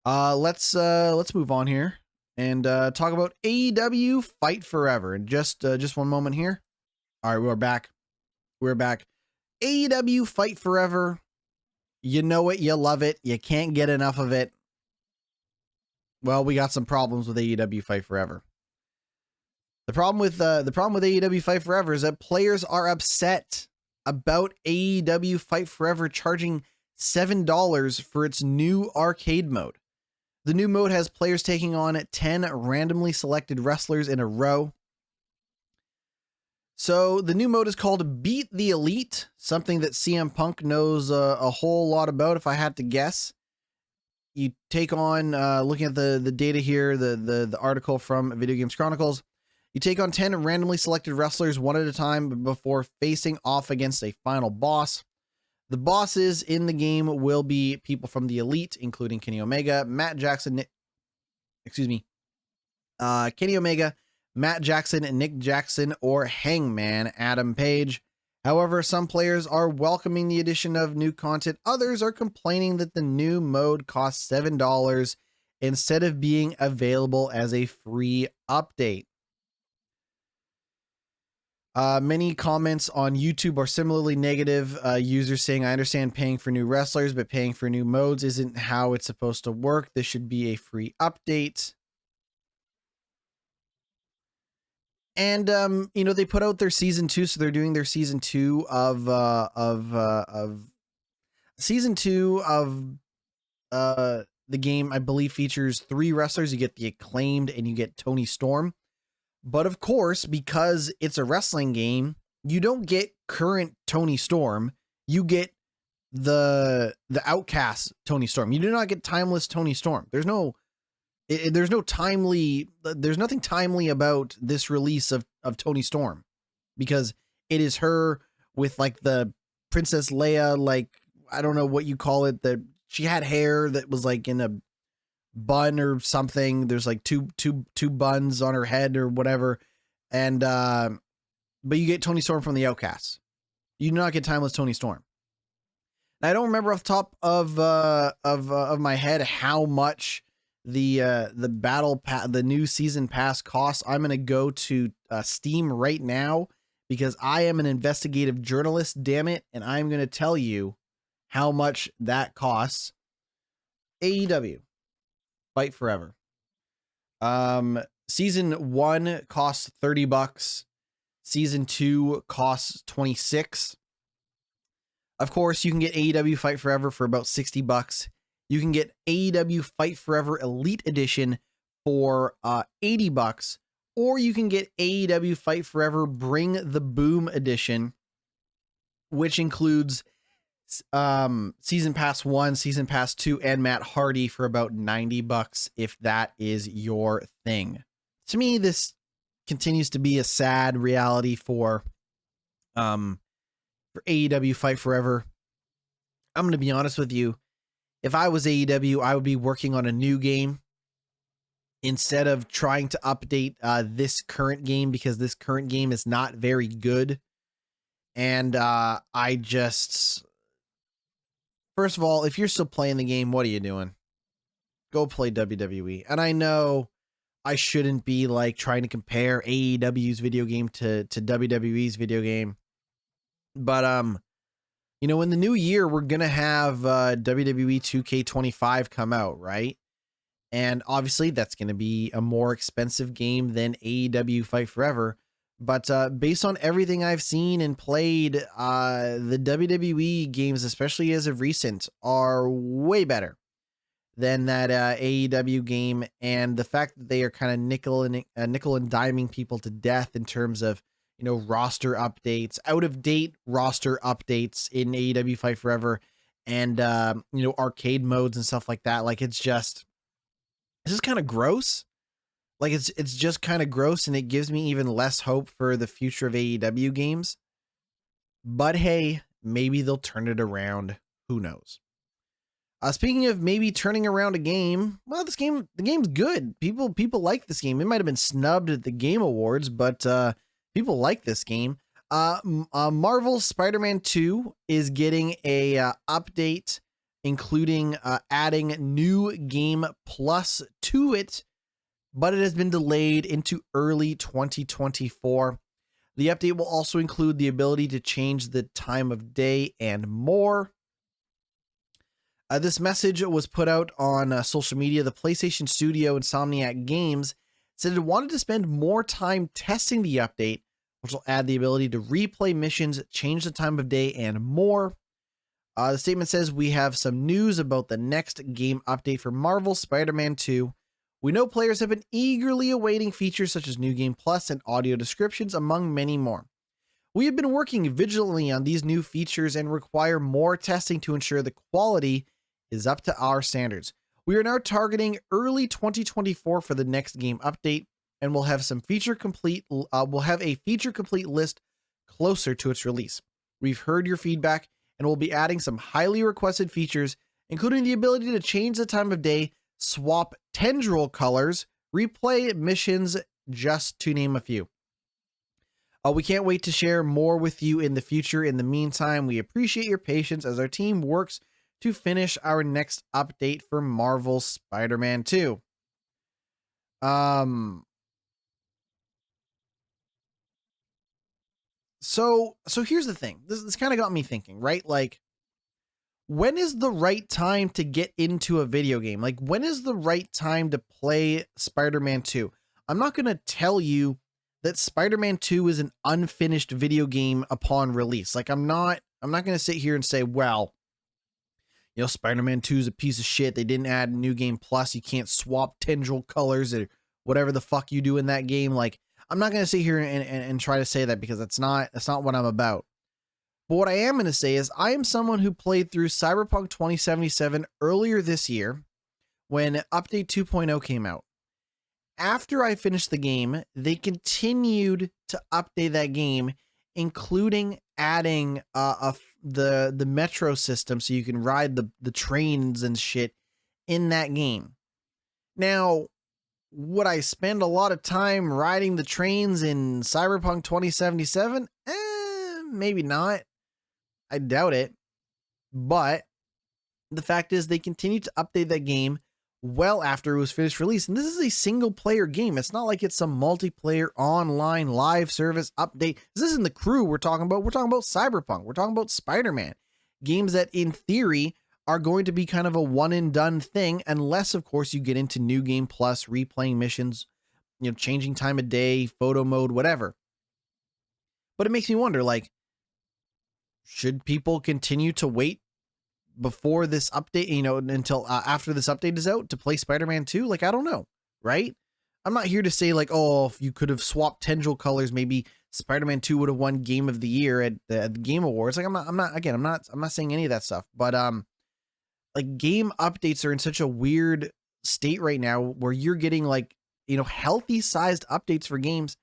Let's move on here and talk about AEW Fight Forever. And just one moment here. All right, we're back. We're back. AEW Fight Forever. You know it, you love it, you can't get enough of it. Well, we got some problems with AEW Fight Forever. The problem with AEW Fight Forever is that players are upset about AEW Fight Forever charging $7 for its new arcade mode. The new mode has players taking on 10 randomly selected wrestlers in a row. So the new mode is called Beat the Elite, something that CM Punk knows a whole lot about, if I had to guess. You take on, looking at the data here, the article from Video Games Chronicles, you take on 10 randomly selected wrestlers one at a time before facing off against a final boss. The bosses in the game will be people from the Elite, including Kenny Omega, Matt Jackson, Kenny Omega, Matt Jackson, Nick Jackson, or Hangman Adam Page. However, some players are welcoming the addition of new content. Others are complaining that the new mode costs $7 instead of being available as a free update. Many comments on YouTube are similarly negative. Users saying, I understand paying for new wrestlers, but paying for new modes isn't how it's supposed to work. This should be a free update. And, they put out their season 2, so they're doing their season 2 of season 2 of the game, I believe, features 3 wrestlers. You get the Acclaimed and you get Tony Storm. But of course, because it's a wrestling game, you don't get current Tony Storm. You get the Outcast Tony Storm. You do not get timeless Tony Storm. There's nothing timely about this release of Tony Storm, because it is her with like the Princess Leia, like, I don't know what you call it, that she had hair that was like in a bun or something. There's like two buns on her head or whatever. And but you get Tony Storm from the Outcasts. You do not get timeless Tony Storm. Now, I don't remember off the top of my head how much the the new season pass costs. I'm going to go to Steam right now, because I am an investigative journalist, damn it, and I'm going to tell you how much that costs. AEW Fight Forever. Season 1 costs $30. Season 2 costs 26. Of course, you can get AEW Fight Forever for about $60. You can get AEW Fight Forever Elite Edition for $80, or you can get AEW Fight Forever Bring the Boom Edition, which includes Season Pass 1, Season Pass 2, and Matt Hardy for about $90 if that is your thing. To me, this continues to be a sad reality for AEW Fight Forever. I'm going to be honest with you. If I was AEW, I would be working on a new game instead of trying to update this current game, because this current game is not very good. And first of all, if you're still playing the game, what are you doing? Go play WWE. And I know I shouldn't be like trying to compare AEW's video game to WWE's video game. But in the new year, we're going to have WWE 2K25 come out, right? And obviously, that's going to be a more expensive game than AEW Fight Forever. But based on everything I've seen and played, the WWE games, especially as of recent, are way better than that AEW game. And the fact that they are kind of nickel and diming people to death in terms of roster updates, out of date roster updates in AEW Fight Forever, and arcade modes and stuff like that. Like, it's just kind of gross. Like, it's just kind of gross, and it gives me even less hope for the future of AEW games. But hey, maybe they'll turn it around. Who knows? Speaking of maybe turning around a game, well, the game's good. People like this game. It might have been snubbed at the Game Awards, but people like this game. Marvel's Spider-Man 2 is getting a update, including adding new game plus to it, but it has been delayed into early 2024. The update will also include the ability to change the time of day and more. This message was put out on social media. The PlayStation Studio Insomniac Games said it wanted to spend more time testing the update, which will add the ability to replay missions, change the time of day, and more. The statement says, we have some news about the next game update for Marvel Spider-Man 2. We know players have been eagerly awaiting features such as New Game Plus and audio descriptions, among many more. We have been working vigilantly on these new features and require more testing to ensure the quality is up to our standards. We are now targeting early 2024 for the next game update, and we'll have a feature complete list closer to its release. We've heard your feedback, and we'll be adding some highly requested features, including the ability to change the time of day, swap tendril colors, replay missions, just to name a few. We can't wait to share more with you in the future. In the meantime, we appreciate your patience as our team works to finish our next update for Marvel's Spider-Man 2. So here's the thing. This kind of got me thinking, right? Like, when is the right time to get into a video game? Like, when is the right time to play Spider-Man 2? I'm not going to tell you that Spider-Man 2 is an unfinished video game upon release. Like, I'm not going to sit here and say, well, Spider-Man 2 is a piece of shit. They didn't add New Game Plus. You can't swap tendril colors or whatever the fuck you do in that game. Like, I'm not going to sit here and try to say that, because that's not what I'm about. But what I am going to say is I am someone who played through Cyberpunk 2077 earlier this year when Update 2.0 came out. After I finished the game, they continued to update that game, including adding the metro system so you can ride the trains and shit in that game. Now, would I spend a lot of time riding the trains in Cyberpunk 2077? Maybe not. I doubt it. But the fact is, they continue to update that game well after it was finished release. And this is a single player game. It's not like it's some multiplayer online live service update. This isn't the Crew we're talking about. We're talking about Cyberpunk. We're talking about Spider-Man. Games that in theory are going to be kind of a one and done thing, unless of course you get into New Game Plus, replaying missions, changing time of day, photo mode, whatever. But it makes me wonder, like, should people continue to wait before this update, until after this update is out to play Spider-Man 2? Like, I don't know, right? I'm not here to say like, oh, if you could have swapped tendril colors, maybe Spider-Man 2 would have won Game of the Year at the Game Awards. Like, I'm not saying any of that stuff, but like, game updates are in such a weird state right now where you're getting like, healthy sized updates for games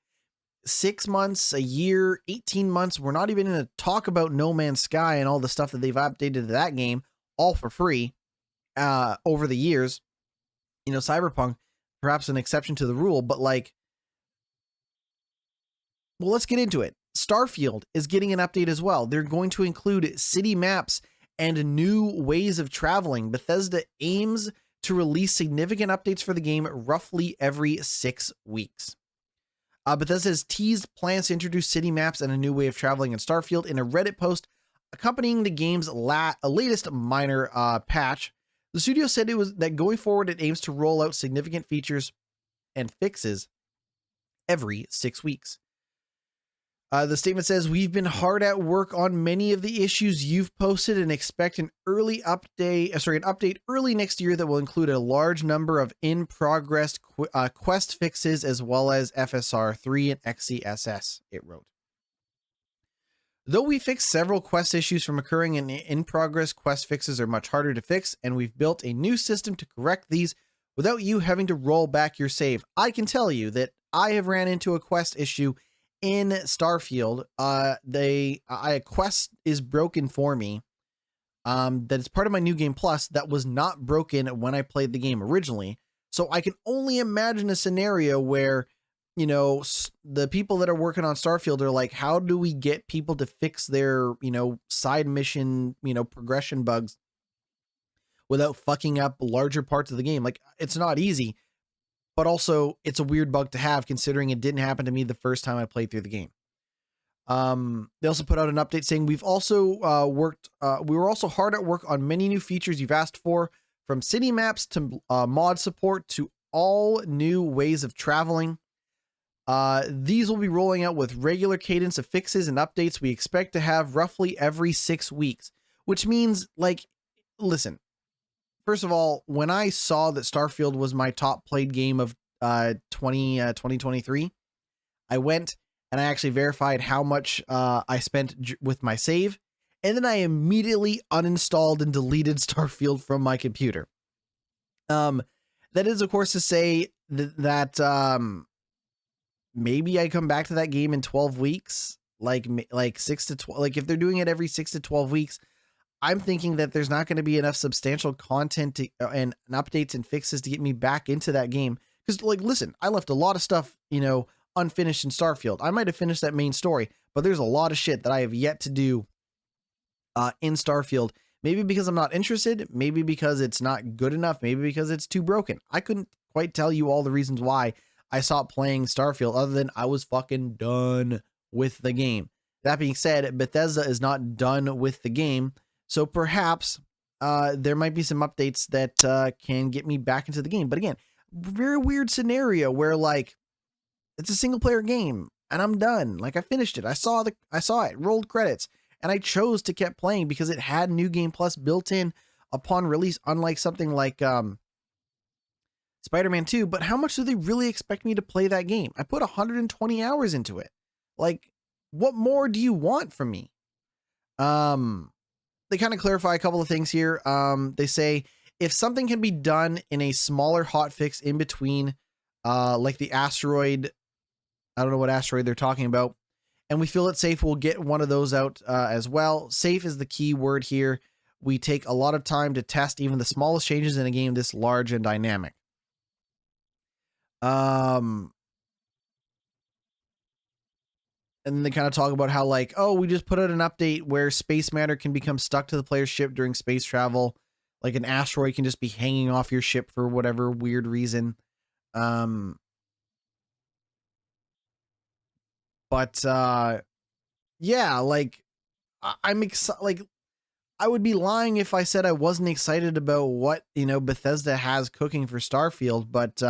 6 months, a year, 18 months. We're not even going to talk about No Man's Sky and all the stuff that they've updated to that game, all for free over the years. Cyberpunk, perhaps an exception to the rule, but like, well, let's get into it. Starfield is getting an update as well. They're going to include city maps and new ways of traveling. Bethesda aims to release significant updates for the game roughly every 6 weeks. Bethesda has teased plans to introduce city maps and a new way of traveling in Starfield in a Reddit post accompanying the game's latest minor patch. The studio said that going forward, it aims to roll out significant features and fixes every 6 weeks. The statement says, we've been hard at work on many of the issues you've posted and expect an update early next year that will include a large number of in-progress quest fixes as well as FSR 3 and XCSS, it wrote. Though we fixed several quest issues from occurring in-progress, quest fixes are much harder to fix, and we've built a new system to correct these without you having to roll back your save. I can tell you that I have ran into a quest issue in Starfield. A quest is broken for me. That is part of my New Game Plus that was not broken when I played the game originally. So I can only imagine a scenario where, the people that are working on Starfield are like, how do we get people to fix their, side mission, progression bugs without fucking up larger parts of the game? Like, it's not easy. But also, it's a weird bug to have considering it didn't happen to me the first time I played through the game. They also put out an update saying we were also hard at work on many new features you've asked for, from city maps to mod support to all new ways of traveling. These will be rolling out with regular cadence of fixes and updates we expect to have roughly every 6 weeks, which means, like, listen. First of all, when I saw that Starfield was my top played game of 2023, I went and I actually verified how much I spent with my save, and then I immediately uninstalled and deleted Starfield from my computer. That is, of course, to say that maybe I come back to that game in 12 weeks, like 6 to 12. Like, if they're doing it every 6 to 12 weeks, I'm thinking that there's not going to be enough substantial content and updates and fixes to get me back into that game. Because, like, listen, I left a lot of stuff, unfinished in Starfield. I might have finished that main story, but there's a lot of shit that I have yet to do in Starfield. Maybe because I'm not interested, maybe because it's not good enough, maybe because it's too broken. I couldn't quite tell you all the reasons why I stopped playing Starfield, other than I was fucking done with the game. That being said, Bethesda is not done with the game. So perhaps there might be some updates that can get me back into the game. But again, very weird scenario where, like, it's a single player game and I'm done. Like, I finished it. I saw it, rolled credits, and I chose to keep playing because it had New Game Plus built in upon release, unlike something like Spider-Man 2. But how much do they really expect me to play that game? I put 120 hours into it. Like, what more do you want from me? They kind of clarify a couple of things here. They say if something can be done in a smaller hotfix in between, like the asteroid, I don't know what asteroid they're talking about, and we feel it's safe, we'll get one of those out as well. Safe is the key word here. We take a lot of time to test even the smallest changes in a game this large and dynamic. And they kind of talk about how, like, oh, we just put out an update where space matter can become stuck to the player's ship during space travel. Like, an asteroid can just be hanging off your ship for whatever weird reason. But yeah, like, I'm excited. Like, I would be lying if I said I wasn't excited about what, Bethesda has cooking for Starfield. But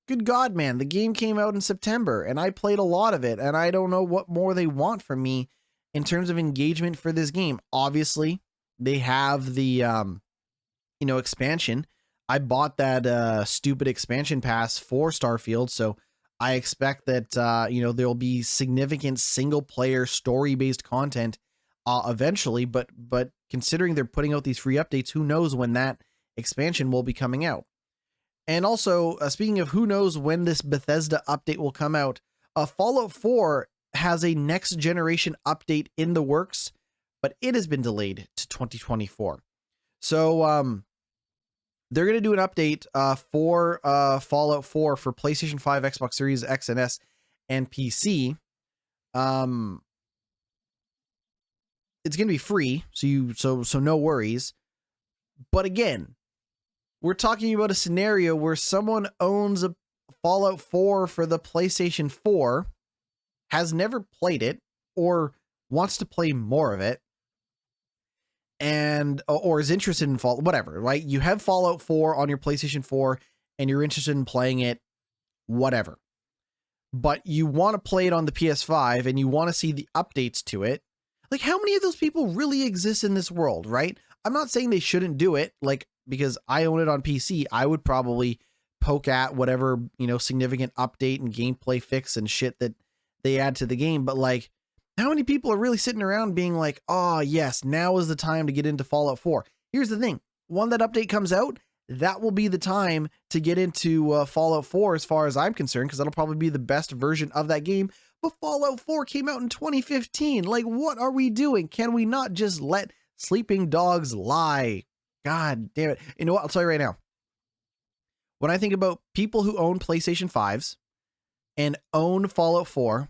good God, man, the game came out in September and I played a lot of it, and I don't know what more they want from me in terms of engagement for this game. Obviously, they have the expansion. I bought that stupid expansion pass for Starfield, so I expect that there'll be significant single player story based content eventually. But considering they're putting out these free updates, who knows when that expansion will be coming out? And also, speaking of who knows when this Bethesda update will come out, Fallout 4 has a next generation update in the works, but it has been delayed to 2024. So they're going to do an update for Fallout 4 for PlayStation 5, Xbox Series X and S, and PC. It's going to be free, so no worries. But again, we're talking about a scenario where someone owns a Fallout 4 for the PlayStation 4, has never played it, or wants to play more of it, and or is interested in Fallout, whatever, right? You have Fallout 4 on your PlayStation 4 and you're interested in playing it, whatever. But you want to play it on the PS5 and you want to see the updates to it. Like, how many of those people really exist in this world, right? I'm not saying they shouldn't do it, like, because I own it on PC, I would probably poke at whatever, significant update and gameplay fix and shit that they add to the game. But like, how many people are really sitting around being like, oh yes, now is the time to get into Fallout 4? Here's the thing. When that update comes out, that will be the time to get into Fallout 4 as far as I'm concerned, because that'll probably be the best version of that game. But Fallout 4 came out in 2015. Like, what are we doing? Can we not just let sleeping dogs lie? God damn it. You know what? I'll tell you right now. When I think about people who own PlayStation 5s and own Fallout 4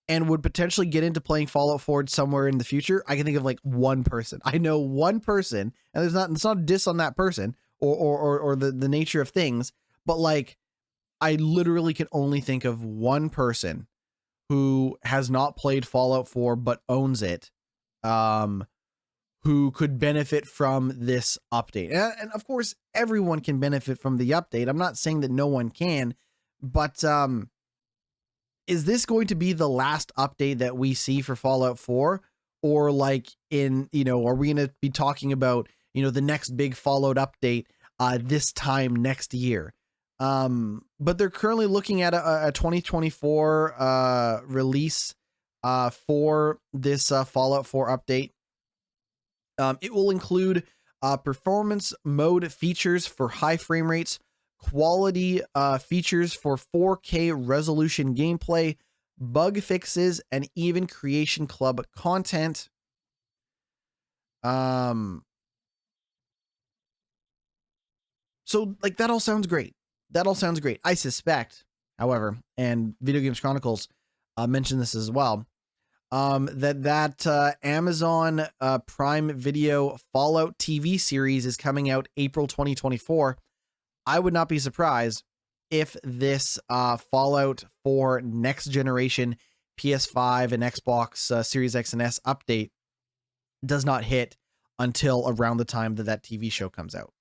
and would potentially get into playing Fallout 4 somewhere in the future, I can think of like one person. I know one person, and it's not a diss on that person or the nature of things, but like, I literally can only think of one person who has not played Fallout 4 but owns it, who could benefit from this update. And of course, everyone can benefit from the update. I'm not saying that no one can, but is this going to be the last update that we see for Fallout 4? Or like are we going to be talking about, the next big Fallout update this time next year? But they're currently looking at a 2024 release for this Fallout 4 update. It will include performance mode features for high frame rates, quality features for 4K resolution gameplay, bug fixes, and even Creation Club content. So like, that all sounds great. I suspect, however, and Video Games Chronicles mentioned this as well, that Amazon Prime Video Fallout TV series is coming out April 2024. I would not be surprised if this Fallout 4 next generation PS5 and Xbox Series X and S update does not hit until around the time that TV show comes out.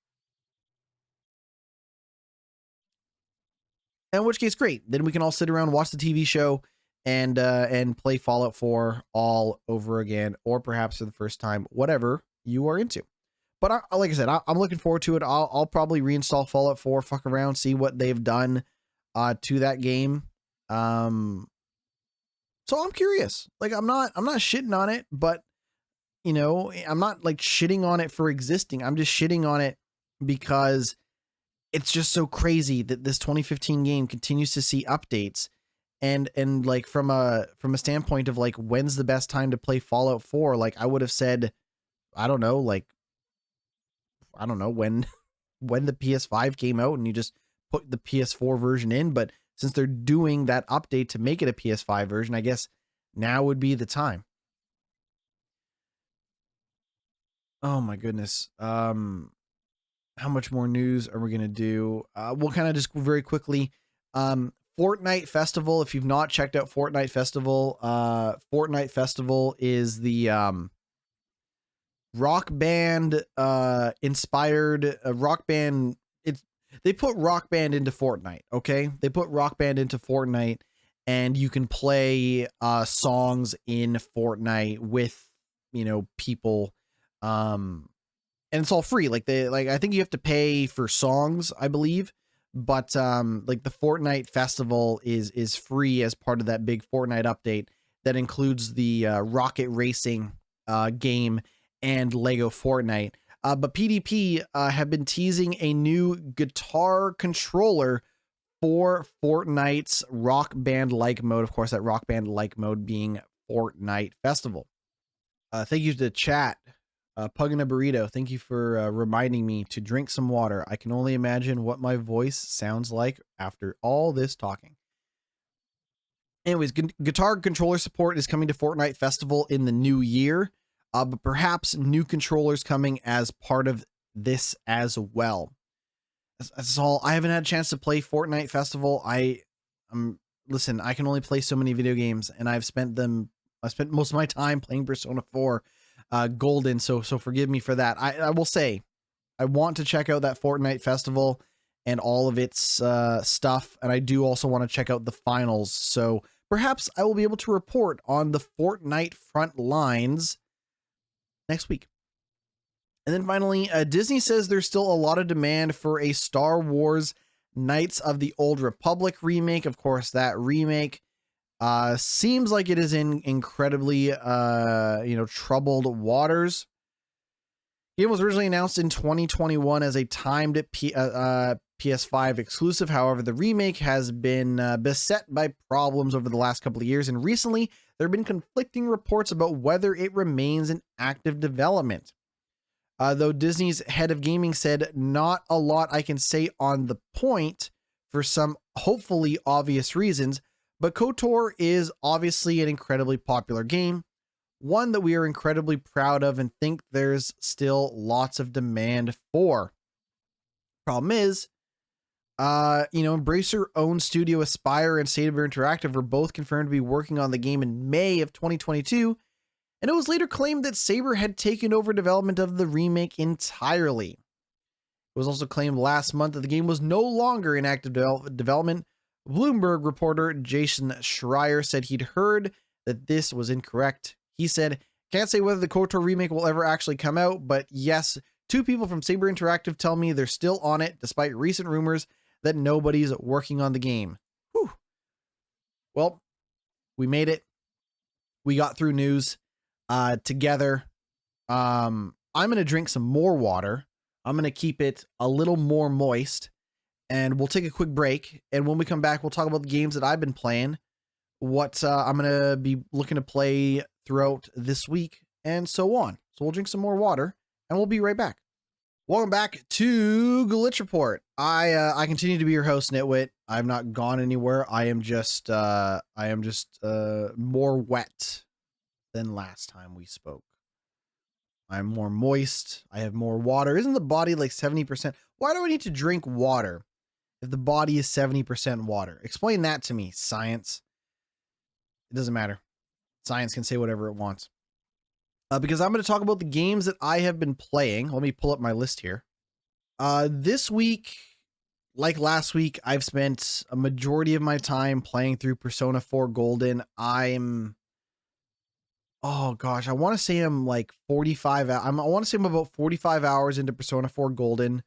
In which case, great. Then we can all sit around, watch the TV show, and play Fallout 4 all over again, or perhaps for the first time, whatever you are into. But like I said, I'm looking forward to it. I'll probably reinstall Fallout 4, fuck around, see what they've done to that game. So I'm curious. Like, I'm not shitting on it, but I'm not like shitting on it for existing. I'm just shitting on it because it's just so crazy that this 2015 game continues to see updates. And like, from a standpoint of like, when's the best time to play Fallout 4? Like, I would have said, I don't know when the PS5 came out and you just put the PS4 version in. But since they're doing that update to make it a PS5 version, I guess now would be the time. Oh my goodness. How much more news are we going to do? We'll kind of just very quickly, Fortnite Festival. If you've not checked out Fortnite Festival is the rock band inspired rock band. They put Rock Band into Fortnite, okay? They put Rock Band into Fortnite, and you can play songs in Fortnite with, people. And it's all free. I think you have to pay for songs, I believe, but like the Fortnite festival is free as part of that big Fortnite update that includes the rocket racing game and Lego Fortnite. But PDP have been teasing a new guitar controller for Fortnite's Rock Band like mode. Of course, that Rock Band like mode being Fortnite Festival. Thank you to the chat. Pug and a burrito, thank you for reminding me to drink some water. I can only imagine what my voice sounds like after all this talking. Anyways, guitar controller support is coming to Fortnite Festival in the new year, but perhaps new controllers coming as part of this as well. That's all. I haven't had a chance to play Fortnite Festival. Listen, I can only play so many video games, and I spent most of my time playing Persona 4 Golden, so forgive me for that. I will say, I want to check out that Fortnite Festival and all of its stuff, and I do also want to check out the finals, so perhaps I will be able to report on the Fortnite front lines next week. And then finally, Disney says there's still a lot of demand for a Star Wars Knights of the Old Republic remake. Of course, that remake seems like it is in incredibly, troubled waters. The game was originally announced in 2021 as a timed PS5 exclusive. However, the remake has been beset by problems over the last couple of years, and recently there have been conflicting reports about whether it remains in active development. Though Disney's head of gaming said, "Not a lot I can say on the point for some hopefully obvious reasons, but KOTOR is obviously an incredibly popular game, one that we are incredibly proud of and think there's still lots of demand for." Problem is, Embracer-owned studio Aspyr and Saber Interactive were both confirmed to be working on the game in May of 2022, and it was later claimed that Saber had taken over development of the remake entirely. It was also claimed last month that the game was no longer in active development. Bloomberg reporter Jason Schreier said he'd heard that this was incorrect. He said, "Can't say whether the KOTOR remake will ever actually come out, but yes, 2 people from Saber Interactive tell me they're still on it, despite recent rumors that nobody's working on the game." Whew. Well, we made it. We got through news together. I'm going to drink some more water. I'm going to keep it a little more moist, and we'll take a quick break. And when we come back, we'll talk about the games that I've been playing, what I'm going to be looking to play throughout this week, and so on. So we'll drink some more water, and we'll be right back. Welcome back to Glitch Report. I continue to be your host, GnittWitt. I've not gone anywhere. I am just more wet than last time we spoke. I'm more moist. I have more water. Isn't the body like 70%? Why do I need to drink water if the body is 70% water? Explain that to me, science. It doesn't matter. Science can say whatever it wants. Because I'm going to talk about the games that I have been playing. Let me pull up my list here. This week, like last week, I've spent a majority of my time playing through Persona 4 Golden. Oh gosh, I want to say I'm like 45. I want to say I'm about 45 hours into Persona 4 Golden,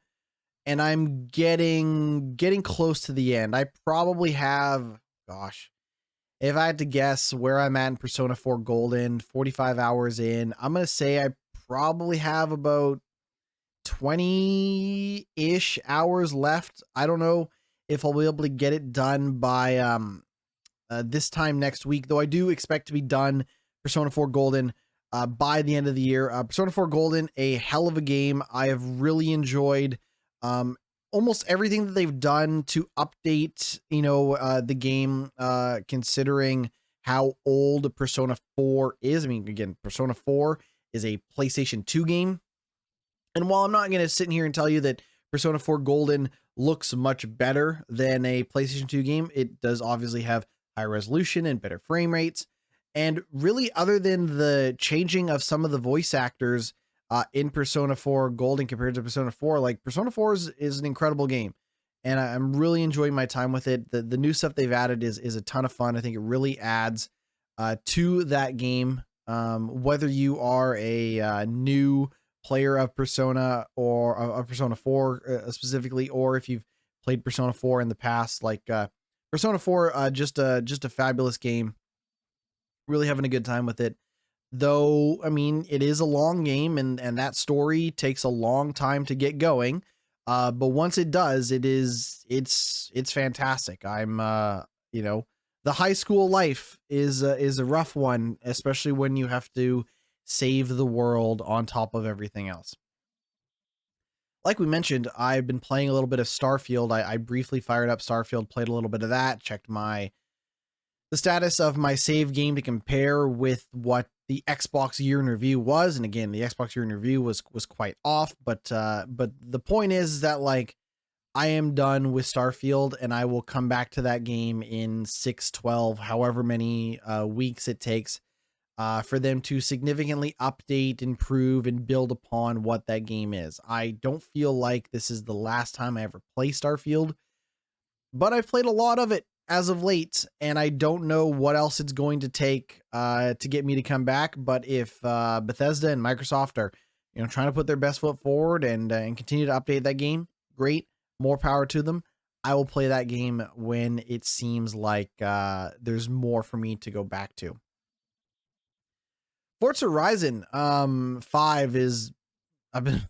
and I'm getting close to the end. I probably have, gosh, if I had to guess where I'm at in Persona 4 Golden, 45 hours in, I'm going to say I probably have about 20-ish hours left. I don't know if I'll be able to get it done by this time next week, though I do expect to be done Persona 4 Golden by the end of the year. Persona 4 Golden, a hell of a game. I have really enjoyed almost everything that they've done to update, the game, considering how old Persona 4 is. I mean, again, Persona 4 is a PlayStation 2 game. And while I'm not going to sit here and tell you that Persona 4 Golden looks much better than a PlayStation 2 game, it does obviously have high resolution and better frame rates. And really, other than the changing of some of the voice actors in Persona 4 Golden compared to Persona 4, like Persona 4 is an incredible game. and I'm really enjoying my time with it. The new stuff they've added is a ton of fun. I think it really adds to that game. Whether you are a new player of Persona or of Persona 4 specifically, or if you've played Persona 4 in the past, like Persona 4, just a fabulous game. Really having a good time with it. Though, I mean, it is a long game, and that story takes a long time to get going. But once it does, it's fantastic. You know, the high school life is a rough one, especially when you have to save the world on top of everything else. Like we mentioned, I've been playing a little bit of Starfield. I briefly fired up Starfield, played a little bit of that, checked the status of my save game to compare with what the Xbox year in review was. And again, the Xbox year in review was quite off, but the point is that, like, I am done with Starfield, and I will come back to that game in 6, 12, however many weeks it takes for them to significantly update, improve, and build upon what that game is. I don't feel like this is the last time I ever play Starfield, but I've played a lot of it as of late, and I don't know what else it's going to take to get me to come back. But if Bethesda and Microsoft are, trying to put their best foot forward and continue to update that game, great, more power to them. I will play that game when it seems like there's more for me to go back to. Forza Horizon 5 is, I've been,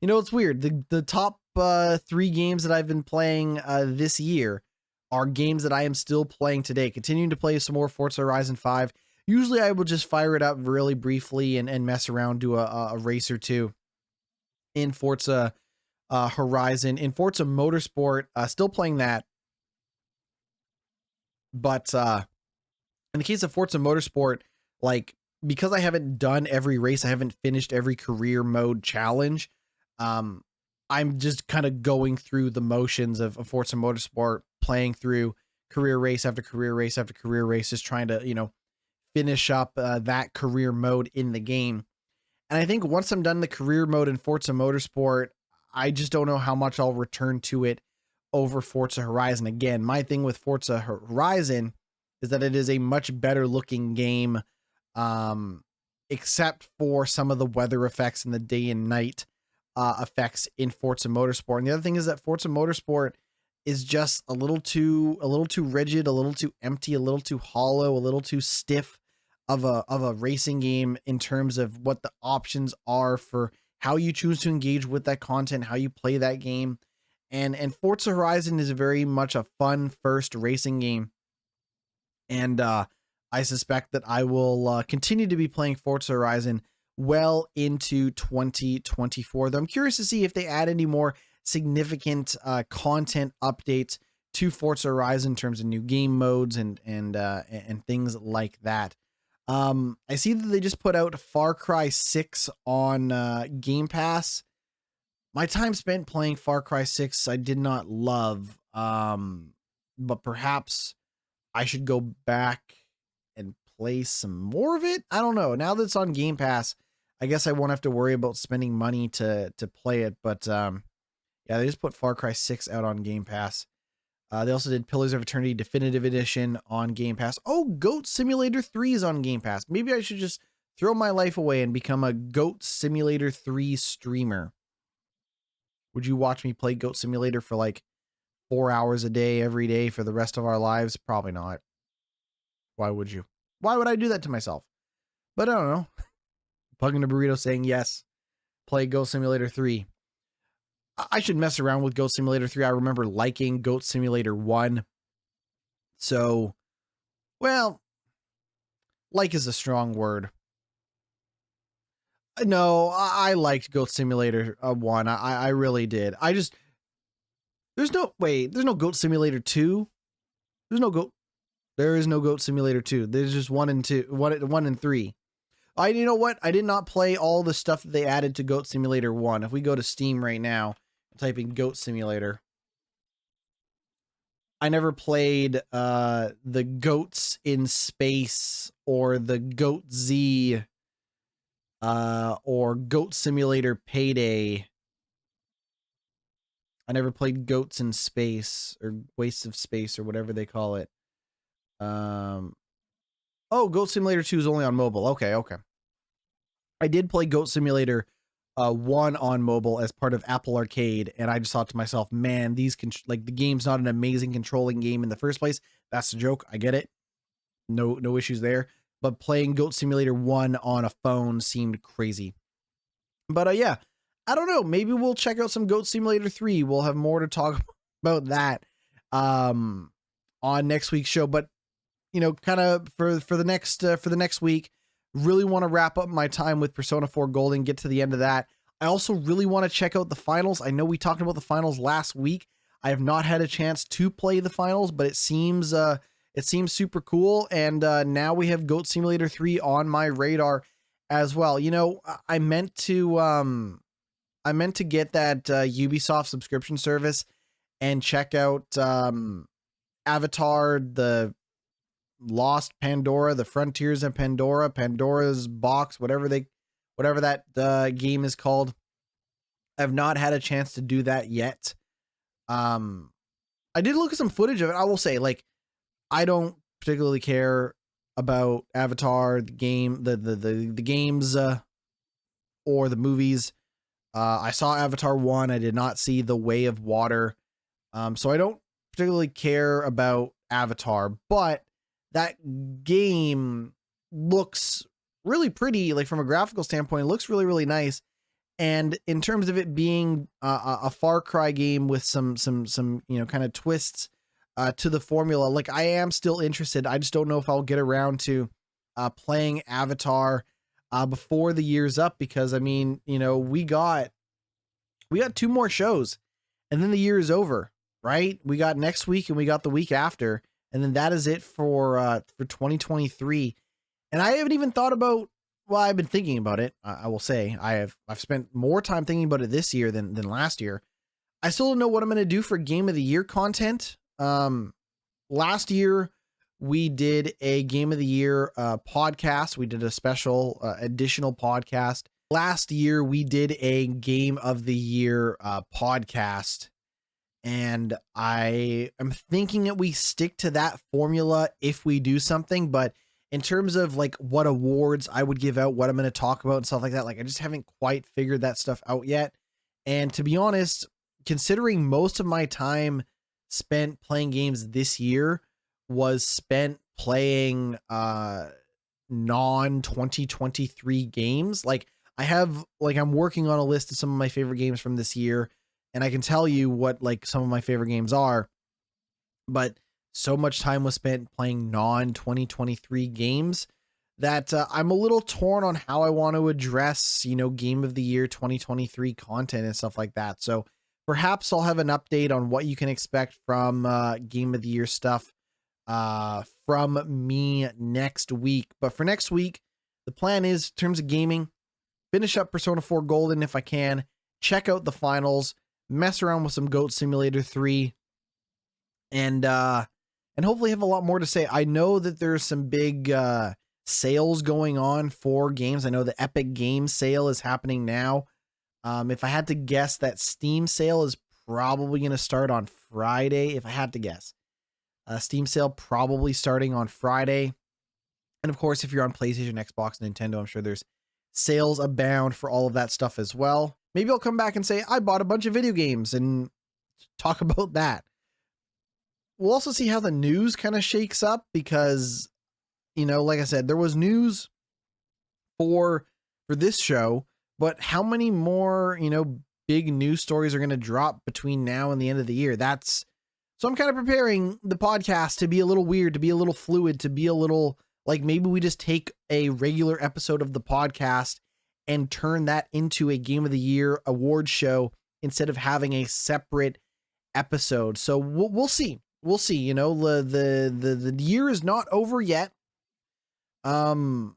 it's weird. The top 3 games that I've been playing this year are games that I am still playing today. Continuing to play some more Forza Horizon 5. Usually I will just fire it up really briefly and mess around, do a race or two in Forza Horizon. In Forza Motorsport, still playing that. But in the case of Forza Motorsport, like, because I haven't done every race, I haven't finished every career mode challenge, um, I'm just kind of going through the motions of Forza Motorsport, playing through career race after career race after career race, just trying to, finish up that career mode in the game. And I think once I'm done the career mode in Forza Motorsport, I just don't know how much I'll return to it over Forza Horizon. Again, my thing with Forza Horizon is that it is a much better looking game, um, except for some of the weather effects and the day and night effects in Forza Motorsport. And the other thing is that Forza Motorsport is just a little too rigid, a little too empty, a little too hollow, a little too stiff of a racing game in terms of what the options are for how you choose to engage with that content, how you play that game. And Forza Horizon is very much a fun first racing game. And I suspect that I will continue to be playing Forza Horizon well into 2024. Though I'm curious to see if they add any more significant content updates to Forza Horizon in terms of new game modes and things like that. I see that they just put out Far Cry 6 on Game Pass. My time spent playing Far Cry 6 I did not love, but perhaps I should go back and play some more of it. I don't know. Now that it's on Game Pass, I guess I won't have to worry about spending money to play it. But yeah, they just put Far Cry 6 out on Game Pass. They also did Pillars of Eternity Definitive Edition on Game Pass. Oh, Goat Simulator 3 is on Game Pass. Maybe I should just throw my life away and become a Goat Simulator 3 streamer. Would you watch me play Goat Simulator for like 4 hours a day, every day for the rest of our lives? Probably not. Why would you? Why would I do that to myself? But I don't know. Plugging a burrito saying yes. Play Goat Simulator 3. I should mess around with Goat Simulator 3. I remember liking Goat Simulator 1. So, well, like is a strong word. No, I liked Goat Simulator 1. I really did. There's no Goat Simulator 2. There's no Goat. There is no Goat Simulator 2. There's just 1 and 2, 1 and 3. You know what? I did not play all the stuff that they added to Goat Simulator 1. If we go to Steam right now, type in Goat Simulator. I never played the Goats in Space or the Goat Z or Goat Simulator Payday. I never played Goats in Space or Wastes of Space or whatever they call it. Oh, Goat Simulator 2 is only on mobile. Okay. I did play Goat Simulator 1 on mobile as part of Apple Arcade, and I just thought to myself, man, the game's not an amazing controlling game in the first place. That's a joke. I get it. No issues there. But playing Goat Simulator 1 on a phone seemed crazy. But yeah, I don't know. Maybe we'll check out some Goat Simulator 3. We'll have more to talk about that on next week's show. But kind of for the next week, really want to wrap up my time with Persona 4 Golden, get to the end of that. I also really want to check out the finals. I know we talked about the finals last week. I have not had a chance to play the finals, but it seems super cool. And now we have Goat Simulator 3 on my radar as well. I meant to get that Ubisoft subscription service and check out Avatar, the Lost Pandora, the Frontiers of Pandora, Pandora's Box, whatever that game is called. I've not had a chance to do that yet. I did look at some footage of it. I will say, I don't particularly care about Avatar, the game, the games, or the movies. I saw Avatar 1. I did not see The Way of Water. So I don't particularly care about Avatar, but that game looks really pretty, from a graphical standpoint. It looks really, really nice. And in terms of it being a Far Cry game with some kind of twists to the formula, I am still interested. I just don't know if I'll get around to playing Avatar before the year's up, because we got 2 more shows and then the year is over, right? We got next week and we got the week after, and then that is it for 2023. And I haven't even thought about, I've been thinking about it. I will say I've spent more time thinking about it this year than last year. I still don't know what I'm going to do for Game of the Year content. Last year we did a Game of the Year podcast. We did a special additional podcast. Last year we did a Game of the Year podcast. And I am thinking that we stick to that formula if we do something. But in terms of what awards I would give out, what I'm going to talk about and stuff like that, I just haven't quite figured that stuff out yet. And to be honest, considering most of my time spent playing games this year was spent playing non 2023 games, I'm working on a list of some of my favorite games from this year, and I can tell you what some of my favorite games are, but so much time was spent playing non 2023 games that I'm a little torn on how I want to address, Game of the Year 2023 content and stuff like that. So perhaps I'll have an update on what you can expect from Game of the Year stuff from me next week. But for next week, the plan is, in terms of gaming, finish up Persona 4 Golden if I can, check out the finals, mess around with some Goat Simulator 3, and hopefully have a lot more to say. I know that there's some big sales going on for games. I know the Epic Games sale is happening now. If I had to guess, that Steam sale is probably going to start on Friday. If I had to guess, Steam sale probably starting on Friday. And of course, if you're on PlayStation, Xbox, Nintendo, I'm sure there's sales abound for all of that stuff as well. Maybe I'll come back and say I bought a bunch of video games and talk about that. We'll also see how the news kind of shakes up, because, like I said, there was news for this show, but how many more, big news stories are going to drop between now and the end of the year? So I'm kind of preparing the podcast to be a little weird, to be a little fluid, to be a little maybe we just take a regular episode of the podcast and turn that into a Game of the Year award show instead of having a separate episode. So we'll see. We'll see. The year is not over yet. So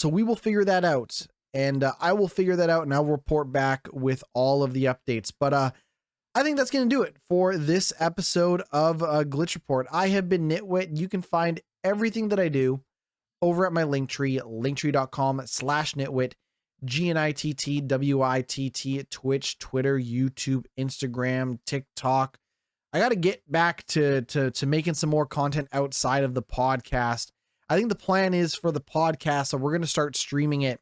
we will figure that out, and I will figure that out, and I'll report back with all of the updates. But I think that's going to do it for this episode of Glitch Report. I have been GnittWitt. You can find everything that I do over at my Linktree, linktree.com/GnittWitt. GnittWitt at Twitch, Twitter, YouTube, Instagram, TikTok. I got to get back to making some more content outside of the podcast. I think the plan is for the podcast, so we're going to start streaming it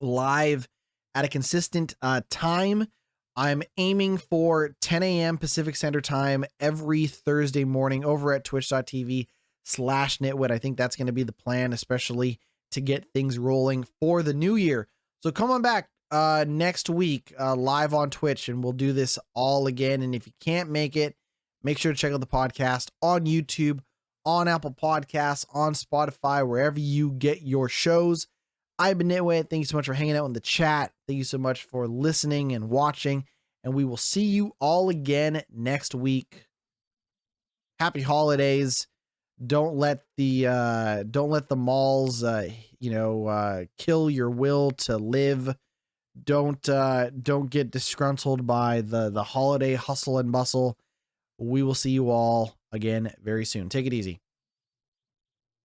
live at a consistent time. I'm aiming for 10 a.m. Pacific Standard Time every Thursday morning over at twitch.tv/GnittWitt. I think that's going to be the plan, especially to get things rolling for the new year. So come on back next week live on Twitch, and we'll do this all again. And if you can't make it, make sure to check out the podcast on YouTube, on Apple Podcasts, on Spotify, wherever you get your shows. I've been GnittWitt. Thank you so much for hanging out in the chat. Thank you so much for listening and watching. And we will see you all again next week. Happy holidays. Don't let the malls kill your will to live. Don't get disgruntled by the holiday hustle and bustle. We will see you all again very soon. Take it easy.